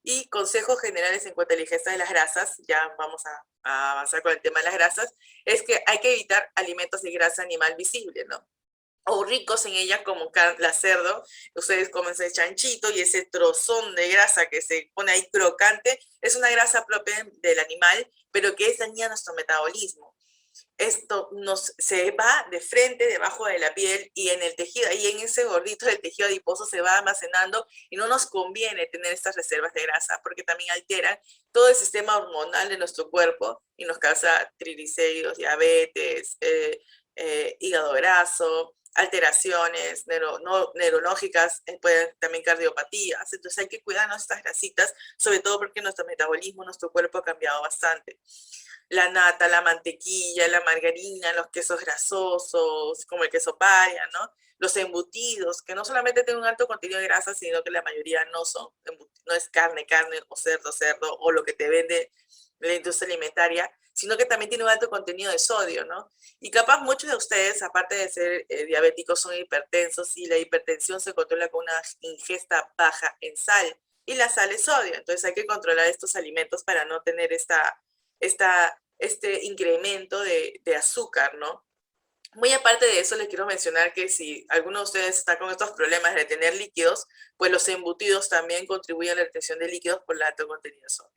Y consejos generales en cuanto a la ingesta de las grasas, ya vamos a avanzar con el tema de las grasas, es que hay que evitar alimentos de grasa animal visible, ¿no? o ricos en ella como la cerdo, ustedes comen ese chanchito y ese trozón de grasa que se pone ahí crocante, es una grasa propia del animal, pero que es dañina a nuestro metabolismo. Esto se va de frente, debajo de la piel y en el tejido, ahí en ese gordito del tejido adiposo se va almacenando y no nos conviene tener estas reservas de grasa porque también alteran todo el sistema hormonal de nuestro cuerpo y nos causa triglicéridos, diabetes, hígado graso, alteraciones neurológicas, pueden también cardiopatías. Entonces hay que cuidarnos estas grasitas, sobre todo porque nuestro metabolismo, nuestro cuerpo ha cambiado bastante. La nata, la mantequilla, la margarina, los quesos grasosos, como el queso paria, ¿no? Los embutidos, que no solamente tienen un alto contenido de grasa, sino que la mayoría no son, no es carne, o cerdo, o lo que te vende la industria alimentaria, sino que también tiene un alto contenido de sodio, ¿no? Y capaz muchos de ustedes, aparte de ser diabéticos, son hipertensos y la hipertensión se controla con una ingesta baja en sal. Y la sal es sodio, entonces hay que controlar estos alimentos para no tener este incremento de azúcar, ¿no? Muy aparte de eso, les quiero mencionar que si alguno de ustedes está con estos problemas de tener líquidos, pues los embutidos también contribuyen a la retención de líquidos por el alto contenido de sodio.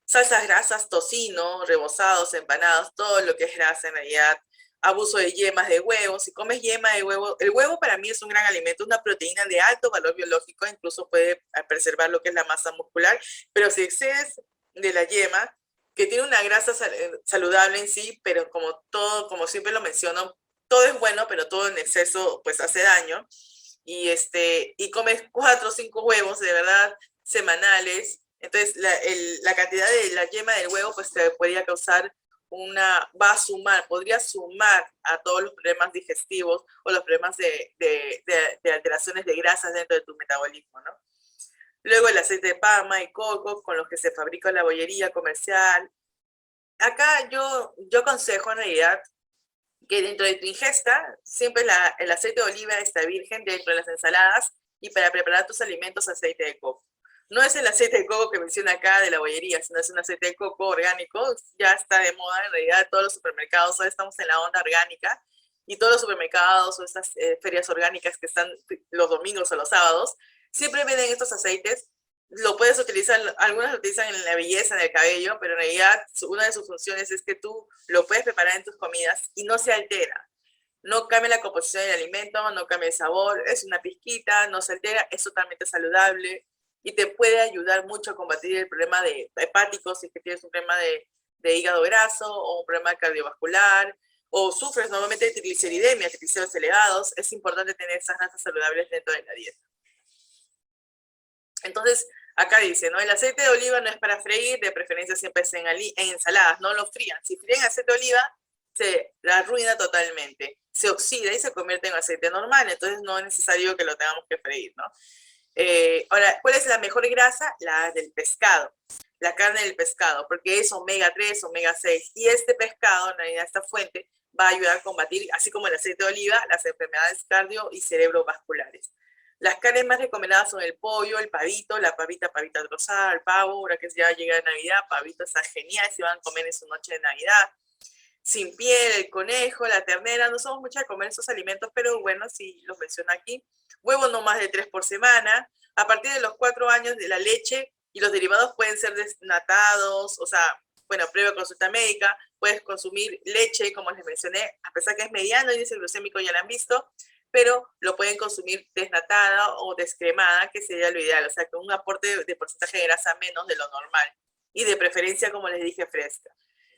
Salsas grasas, tocino, rebozados, empanados, todo lo que es grasa en realidad. Abuso de yemas de huevo. Si comes yema de huevo, el huevo para mí es un gran alimento, una proteína de alto valor biológico, incluso puede preservar lo que es la masa muscular, pero si excedes de la yema, que tiene una grasa saludable en sí, pero como todo, como siempre lo menciono, todo es bueno, pero todo en exceso pues hace daño. Y comes 4 o 5 huevos de verdad semanales, entonces la cantidad de la yema del huevo pues te podría causar podría sumar a todos los problemas digestivos o los problemas de alteraciones de grasas dentro de tu metabolismo, ¿no? Luego el aceite de palma y coco con los que se fabrica la bollería comercial. Acá yo aconsejo en realidad que dentro de tu ingesta siempre el aceite de oliva está virgen dentro de las ensaladas y para preparar tus alimentos aceite de coco. No es el aceite de coco que menciona acá de la bollería, sino es un aceite de coco orgánico. Ya está de moda en realidad todos los supermercados, ahora estamos en la onda orgánica y todos los supermercados o estas ferias orgánicas que están los domingos o los sábados, siempre venden estos aceites. Lo puedes utilizar, algunos lo utilizan en la belleza, en el cabello, pero en realidad una de sus funciones es que tú lo puedes preparar en tus comidas y no se altera. No cambia la composición del alimento, no cambia el sabor, es una pizquita, no se altera, es totalmente saludable y te puede ayudar mucho a combatir el problema de hepático si es que tienes un problema de hígado graso o un problema cardiovascular o sufres normalmente de trigliceridemia, triglicéridos elevados. Es importante tener esas grasas saludables dentro de la dieta. Entonces, acá dice, ¿no? El aceite de oliva no es para freír, de preferencia siempre es en ensaladas, no lo frían. Si fríen aceite de oliva, se la arruina totalmente. Se oxida y se convierte en aceite normal, entonces no es necesario que lo tengamos que freír, ¿no? Ahora, ¿cuál es la mejor grasa? La del pescado, la carne del pescado, porque es omega 3, omega 6, y este pescado, en realidad esta fuente, va a ayudar a combatir, así como el aceite de oliva, las enfermedades cardio y cerebrovasculares. Las carnes más recomendadas son el pollo, el pavito, la pavita trozada, el pavo, ahora que ya llega Navidad, pavito está genial si van a comer en su noche de Navidad. Sin piel, el conejo, la ternera, no somos muchos a comer esos alimentos, pero bueno, sí los menciono aquí. Huevo no más de 3 por semana. A partir de los 4 años de la leche y los derivados pueden ser desnatados, o sea, bueno, previa consulta médica, puedes consumir leche, como les mencioné, a pesar que es mediano, índice glucémico ya lo han visto, pero lo pueden consumir desnatada o descremada, que sería lo ideal, o sea, con un aporte de porcentaje de grasa menos de lo normal, y de preferencia, como les dije, fresca.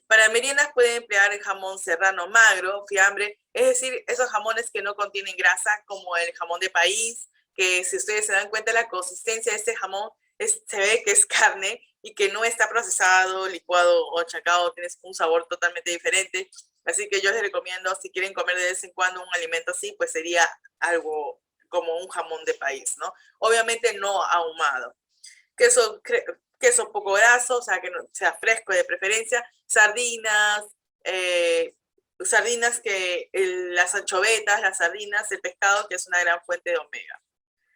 Para meriendas pueden emplear el jamón serrano magro, fiambre, es decir, esos jamones que no contienen grasa, como el jamón de país, que si ustedes se dan cuenta la consistencia de este jamón, se ve que es carne y que no está procesado, licuado o chacado, tienes un sabor totalmente diferente. Así que yo les recomiendo, si quieren comer de vez en cuando un alimento así, pues sería algo como un jamón de país, ¿no? Obviamente no ahumado. Queso poco graso, o sea, que no sea fresco de preferencia, sardinas, las anchovetas, las sardinas, el pescado, que es una gran fuente de omega.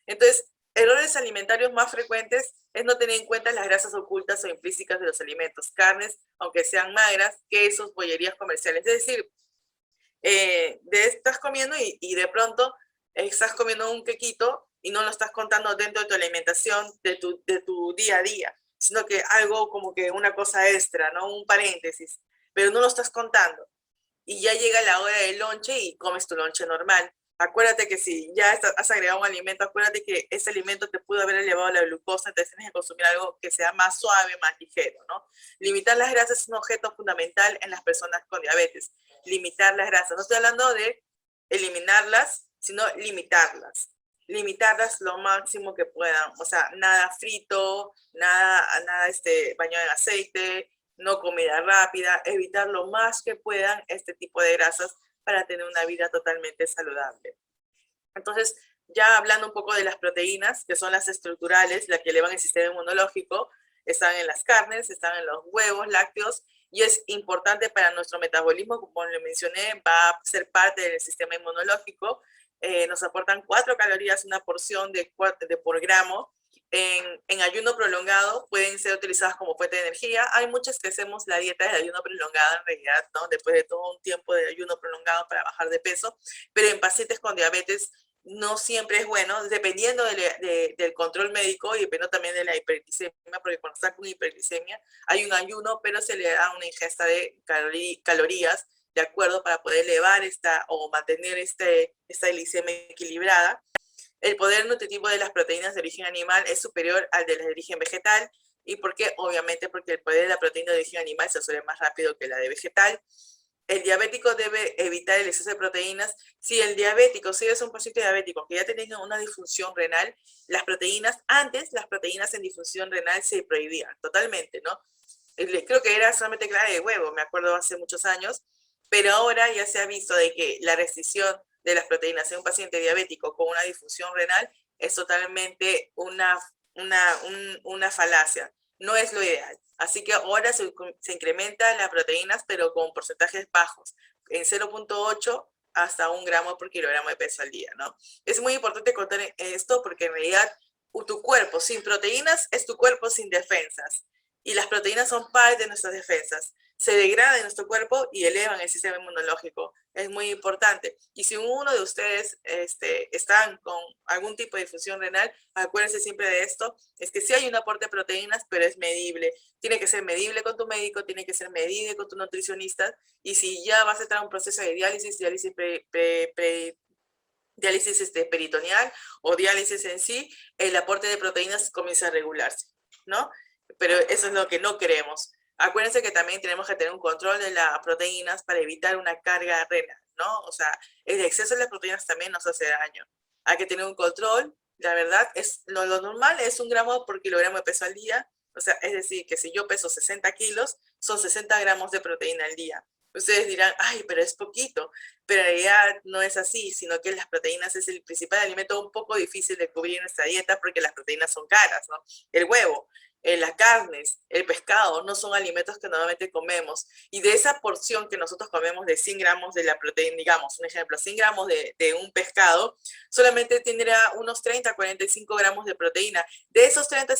Entonces, errores alimentarios más frecuentes es no tener en cuenta las grasas ocultas o implícitas de los alimentos, carnes, aunque sean magras, quesos, bollerías comerciales. Es decir, estás comiendo y de pronto estás comiendo un quequito y no lo estás contando dentro de tu alimentación, de tu día a día, sino que algo como que una cosa extra, ¿no? Un paréntesis, pero no lo estás contando. Y ya llega la hora del lonche y comes tu lonche normal. Acuérdate que si ya has agregado un alimento, acuérdate que ese alimento te pudo haber elevado la glucosa, entonces tienes que consumir algo que sea más suave, más ligero, ¿no? Limitar las grasas es un objeto fundamental en las personas con diabetes. Limitar las grasas. No estoy hablando de eliminarlas, sino limitarlas. Limitarlas lo máximo que puedan. O sea, nada frito, nada bañado en aceite, no comida rápida, evitar lo más que puedan este tipo de grasas para tener una vida totalmente saludable. Entonces, ya hablando un poco de las proteínas, que son las estructurales, las que elevan el sistema inmunológico, están en las carnes, están en los huevos, lácteos, y es importante para nuestro metabolismo, como le mencioné, va a ser parte del sistema inmunológico. Nos aportan 4 calorías una porción de por gramo. En ayuno prolongado pueden ser utilizadas como fuente de energía. Hay muchas que hacemos la dieta de ayuno prolongado en realidad, ¿no? Después de todo un tiempo de ayuno prolongado para bajar de peso, pero en pacientes con diabetes no siempre es bueno, dependiendo del control médico y dependiendo también de la hiperglicemia, porque cuando está con hiperglicemia hay un ayuno, pero se le da una ingesta de calorías, de acuerdo, para poder elevar o mantener esta glicemia equilibrada. El poder nutritivo de las proteínas de origen animal es superior al de las de origen vegetal. ¿Y por qué? Obviamente porque el poder de la proteína de origen animal se absorbe más rápido que la de vegetal. El diabético debe evitar el exceso de proteínas. Si eres un paciente diabético que ya tenía una disfunción renal, antes las proteínas en disfunción renal se prohibían totalmente, ¿no? Creo que era solamente clara de huevo, me acuerdo hace muchos años, pero ahora ya se ha visto de que la restricción de las proteínas en un paciente diabético con una disfunción renal es totalmente una falacia, no es lo ideal. Así que ahora se incrementa las proteínas, pero con porcentajes bajos, en 0,8 hasta 1 gramo por kilogramo de peso al día, ¿no? Es muy importante contar esto porque en realidad tu cuerpo sin proteínas es tu cuerpo sin defensas. Y las proteínas son parte de nuestras defensas. Se degradan en nuestro cuerpo y elevan el sistema inmunológico. Es muy importante. Y si uno de ustedes están con algún tipo de disfunción renal, acuérdense siempre de esto, es que sí hay un aporte de proteínas, pero es medible. Tiene que ser medible con tu médico, tiene que ser medible con tu nutricionista. Y si ya vas a entrar a un proceso de diálisis diálisis peritoneal o diálisis en sí, el aporte de proteínas comienza a regularse, ¿no? Pero eso es lo que no queremos. Acuérdense que también tenemos que tener un control de las proteínas para evitar una carga renal, ¿no? O sea, el exceso de las proteínas también nos hace daño. Hay que tener un control. La verdad, lo normal es 1 gramo por kilogramo de peso al día. O sea, es decir, que si yo peso 60 kilos, son 60 gramos de proteína al día. Ustedes dirán, ay, pero es poquito, pero en realidad no es así, sino que las proteínas es el principal alimento un poco difícil de cubrir en nuestra dieta porque las proteínas son caras, ¿no? El huevo, las carnes, el pescado, no son alimentos que normalmente comemos. Y de esa porción que nosotros comemos de 100 gramos de la proteína, digamos, un ejemplo, 100 gramos de un pescado, solamente tendrá unos 30 a 45 gramos de proteína. De esos 30 a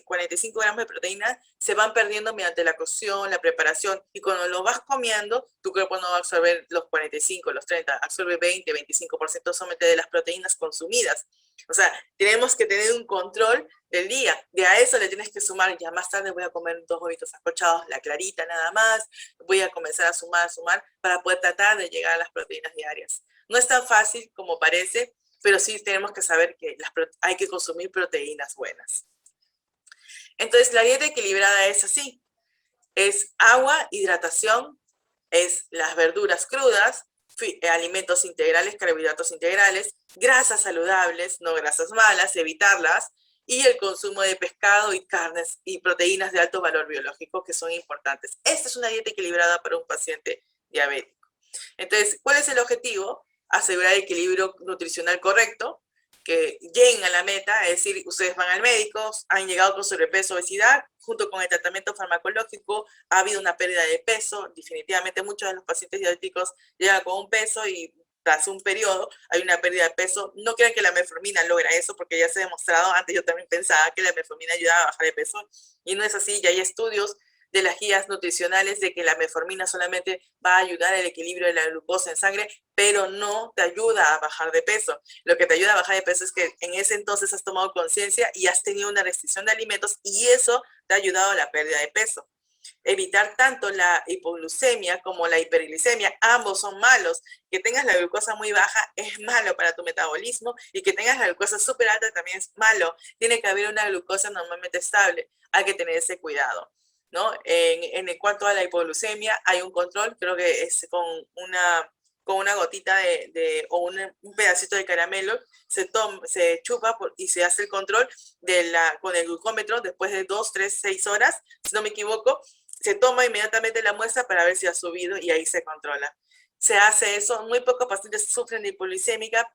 45 gramos de proteína se van perdiendo mediante la cocción, la preparación, y cuando lo vas comiendo, tu cuerpo no va a absorber los 45, los 30, absorbe 20, 25% solamente de las proteínas consumidas. O sea, tenemos que tener un control del día. De a eso le tienes que sumar, ya más tarde voy a comer 2 huevitos sancochados, la clarita nada más, voy a comenzar a sumar, para poder tratar de llegar a las proteínas diarias. No es tan fácil como parece, pero sí tenemos que saber que hay que consumir proteínas buenas. Entonces, la dieta equilibrada es así. Es agua, hidratación, es las verduras crudas, alimentos integrales, carbohidratos integrales, grasas saludables, no grasas malas, evitarlas, y el consumo de pescado y carnes y proteínas de alto valor biológico que son importantes. Esta es una dieta equilibrada para un paciente diabético. Entonces, ¿cuál es el objetivo? Asegurar el equilibrio nutricional correcto, que lleguen a la meta, es decir, ustedes van al médico, han llegado con sobrepeso, obesidad, junto con el tratamiento farmacológico, ha habido una pérdida de peso, definitivamente muchos de los pacientes diabéticos llegan con un peso y tras un periodo hay una pérdida de peso. No crean que la metformina logra eso, porque ya se ha demostrado, antes yo también pensaba que la metformina ayudaba a bajar de peso, y no es así, ya hay estudios de las guías nutricionales de que la metformina solamente va a ayudar al equilibrio de la glucosa en sangre, pero no te ayuda a bajar de peso. Lo que te ayuda a bajar de peso es que en ese entonces has tomado conciencia y has tenido una restricción de alimentos y eso te ha ayudado a la pérdida de peso. Evitar tanto la hipoglucemia como la hiperglicemia, ambos son malos. Que tengas la glucosa muy baja es malo para tu metabolismo y que tengas la glucosa súper alta también es malo. Tiene que haber una glucosa normalmente estable, hay que tener ese cuidado, ¿no? En cuanto a la hipoglucemia, hay un control, creo que es con una gotita o un pedacito de caramelo, se chupa y se hace el control con el glucómetro después de 2, 3, 6 horas, si no me equivoco, se toma inmediatamente la muestra para ver si ha subido y ahí se controla. Se hace eso, muy pocos pacientes sufren de hipoglucemia,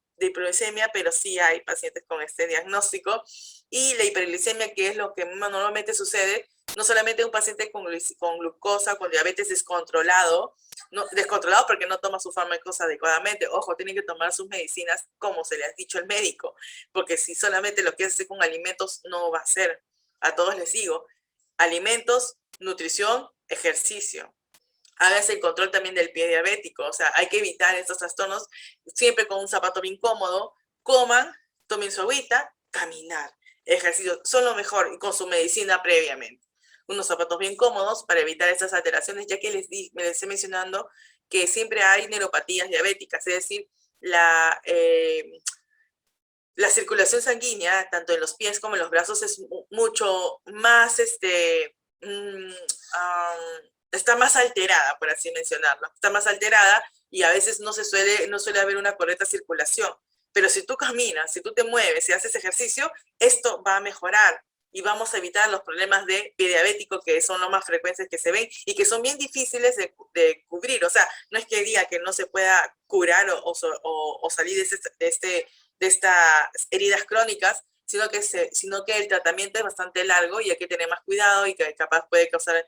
pero sí hay pacientes con este diagnóstico. Y la hiperglicemia, que es lo que normalmente sucede, no solamente un paciente con glucosa, con diabetes descontrolado, descontrolado porque no toma sus fármacos adecuadamente. Ojo, tienen que tomar sus medicinas como se les ha dicho el médico, porque si solamente lo que hace con alimentos no va a ser. A todos les digo, alimentos, nutrición, ejercicio. Hágase el control también del pie diabético, o sea, hay que evitar estos trastornos siempre con un zapato bien cómodo, coman, tomen su agüita, caminar, ejercicio, son lo mejor y con su medicina previamente. Unos zapatos bien cómodos para evitar estas alteraciones, ya que les estoy mencionando que siempre hay neuropatías diabéticas, es decir, la circulación sanguínea, tanto en los pies como en los brazos, es mucho más, está más alterada, por así mencionarlo. Está más alterada y a veces no suele haber una correcta circulación. Pero si tú caminas, si tú te mueves, si haces ejercicio, esto va a mejorar y vamos a evitar los problemas de pie diabético, que son los más frecuentes que se ven y que son bien difíciles de cubrir. O sea, no es que diga que no se pueda curar o salir de estas heridas crónicas, sino que el tratamiento es bastante largo y hay que tener más cuidado y que capaz puede causar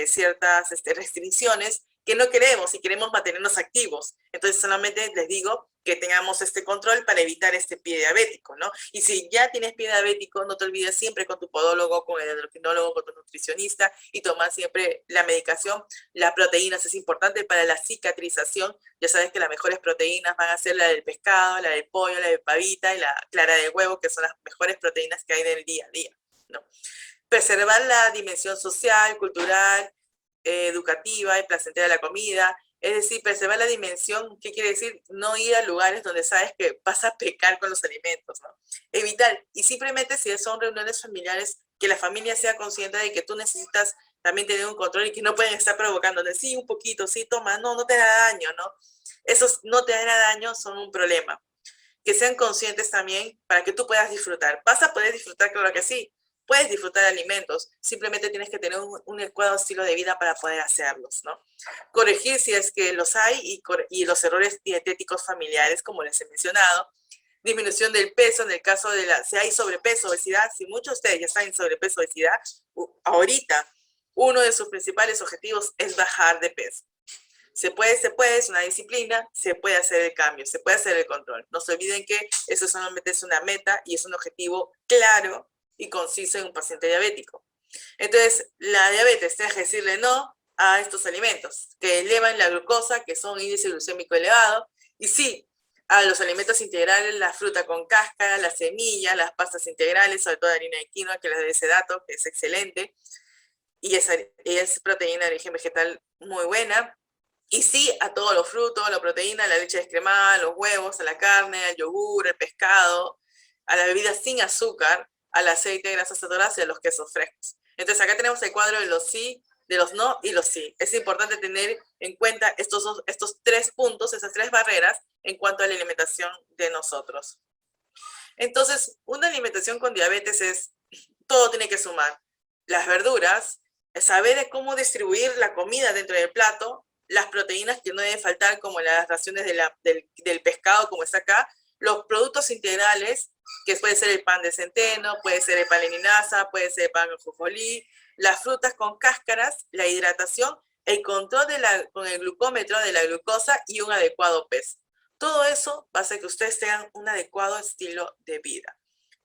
ciertas restricciones que no queremos y queremos mantenernos activos. Entonces solamente les digo que tengamos este control para evitar este pie diabético, ¿no? Y si ya tienes pie diabético, no te olvides siempre con tu podólogo, con el endocrinólogo, con tu nutricionista y tomar siempre la medicación. Las proteínas es importante para la cicatrización. Ya sabes que las mejores proteínas van a ser la del pescado, la del pollo, la de pavita y la clara de huevo, que son las mejores proteínas que hay del día a día, ¿no? Preservar la dimensión social, cultural, educativa y placentera de la comida, es decir, preservar la dimensión, ¿qué quiere decir? No ir a lugares donde sabes que vas a pecar con los alimentos, ¿no? Evitar, y simplemente si son reuniones familiares, que la familia sea consciente de que tú necesitas también tener un control y que no pueden estar provocándote, sí, un poquito, sí, toma, no te da daño, ¿no? Esos no te da daño son un problema. Que sean conscientes también para que tú puedas disfrutar. ¿Vas a poder disfrutar? Claro que sí. Puedes disfrutar de alimentos, simplemente tienes que tener un adecuado estilo de vida para poder hacerlos, ¿no? Corregir si es que los hay y los errores dietéticos familiares, como les he mencionado. Disminución del peso en el caso de si hay sobrepeso, obesidad, si muchos de ustedes ya están en sobrepeso, obesidad, ahorita uno de sus principales objetivos es bajar de peso. Se puede, es una disciplina, se puede hacer el cambio, se puede hacer el control. No se olviden que eso solamente es una meta y es un objetivo claro y conciso en un paciente diabético. Entonces, la diabetes tiene que decirle no a estos alimentos que elevan la glucosa, que son índice glucémico elevado, y sí, a los alimentos integrales, la fruta con cáscara, las semillas, las pastas integrales, sobre todo harina de quinoa, que les da ese dato, que es excelente, y es proteína de origen vegetal muy buena. Y sí, a todos los frutos, la proteína, la leche descremada, los huevos, a la carne, al yogur, el pescado, a las bebidas sin azúcar, al aceite, grasas saturadas y a los quesos frescos. Entonces acá tenemos el cuadro de los sí, de los no y los sí. Es importante tener en cuenta estos 3 puntos, esas 3 barreras en cuanto a la alimentación de nosotros. Entonces, una alimentación con diabetes todo tiene que sumar. Las verduras, saber cómo distribuir la comida dentro del plato, las proteínas que no deben faltar, como las raciones del pescado, como está acá, los productos integrales, que puede ser el pan de centeno, puede ser el pan de linaza, puede ser el pan de jojolí, las frutas con cáscaras, la hidratación, el control con el glucómetro de la glucosa y un adecuado peso. Todo eso va a hacer que ustedes tengan un adecuado estilo de vida.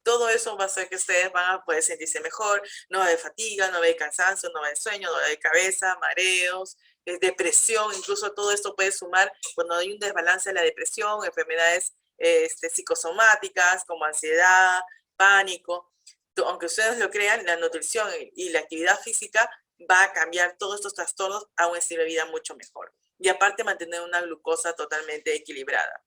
todo eso va a hacer que ustedes van a poder sentirse mejor, no va a haber fatiga, no va a haber cansancio, no va a haber sueño, no va a haber cabeza, mareos, depresión, incluso todo esto puede sumar cuando hay un desbalance de la depresión, enfermedades psicosomáticas como ansiedad, pánico. Aunque ustedes lo crean, la nutrición y la actividad física va a cambiar todos estos trastornos a un estilo de vida mucho mejor. Y aparte mantener una glucosa totalmente equilibrada.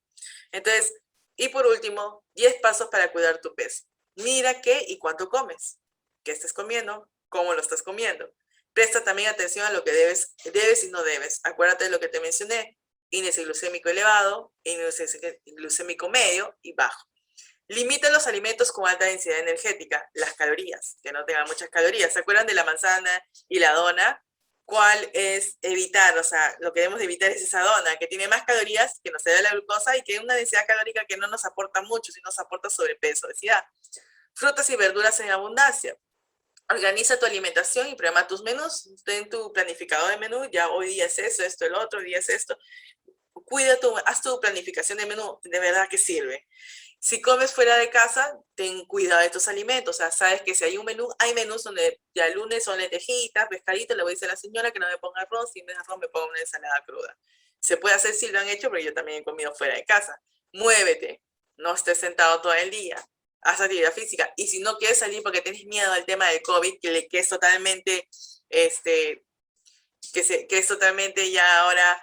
Entonces, y por último, 10 pasos para cuidar tu peso. Mira qué y cuánto comes, qué estás comiendo, cómo lo estás comiendo. Presta también atención a lo que debes y no debes. Acuérdate de lo que te mencioné, índice glucémico elevado, índice glucémico medio y bajo. Limita los alimentos con alta densidad energética, las calorías, que no tengan muchas calorías. ¿Se acuerdan de la manzana y la dona? ¿Cuál es evitar? O sea, lo que debemos evitar es esa dona, que tiene más calorías, que nos da la glucosa y que es una densidad calórica que no nos aporta mucho, sino nos aporta sobrepeso, obesidad. Frutas y verduras en abundancia. Organiza tu alimentación y programa tus menús. Ten tu planificador de menú, ya hoy día es eso, esto, el otro día es esto. Haz tu planificación de menú, de verdad que sirve. Si comes fuera de casa, ten cuidado de tus alimentos. O sea, sabes que si hay un menú, hay menús donde ya el lunes son lentejitas, pescadito, le voy a decir a la señora que no me ponga arroz, y en vez de arroz me ponga una ensalada cruda. Se puede hacer si lo han hecho, pero yo también he comido fuera de casa. Muévete, no estés sentado todo el día. Haz actividad física. Y si no quieres salir porque tienes miedo al tema del COVID, que es totalmente, que es totalmente ya ahora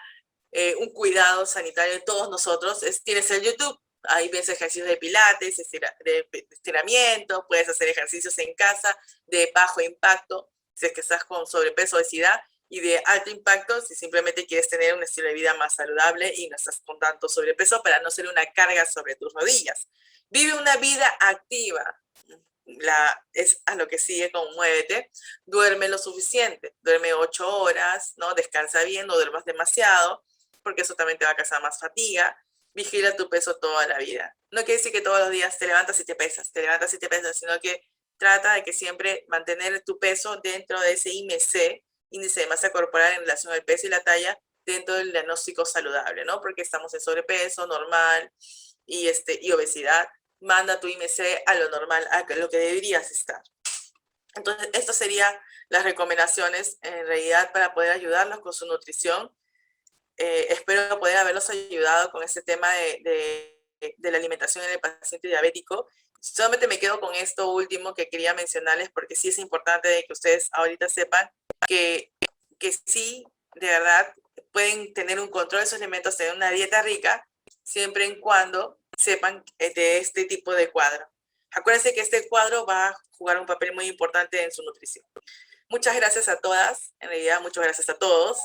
un cuidado sanitario de todos nosotros, tienes el YouTube. Ahí ves ejercicios de pilates, de estiramiento, puedes hacer ejercicios en casa de bajo impacto, si es que estás con sobrepeso, obesidad, y de alto impacto si simplemente quieres tener un estilo de vida más saludable y no estás con tanto sobrepeso para no ser una carga sobre tus rodillas. Vive una vida activa. Es a lo que sigue con muévete. Duerme lo suficiente, duerme 8 horas, ¿no? Descansa bien, no duermas demasiado, porque eso también te va a causar más fatiga. Vigila tu peso toda la vida. No quiere decir que todos los días te levantas y te pesas, sino que trata de que siempre mantener tu peso dentro de ese IMC, índice de masa corporal en relación al peso y la talla, dentro del diagnóstico saludable, ¿no? Porque estamos en sobrepeso normal y obesidad. Manda tu IMC a lo normal, a lo que deberías estar. Entonces, estas serían las recomendaciones en realidad para poder ayudarlos con su nutrición. Espero poder haberlos ayudado con este tema de la alimentación en el paciente diabético. Solamente me quedo con esto último que quería mencionarles porque sí es importante de que ustedes ahorita sepan que sí, de verdad, pueden tener un control de sus alimentos, tener una dieta rica, siempre y cuando sepan de este tipo de cuadro. Acuérdense que este cuadro va a jugar un papel muy importante en su nutrición. Muchas gracias a todas, en realidad muchas gracias a todos.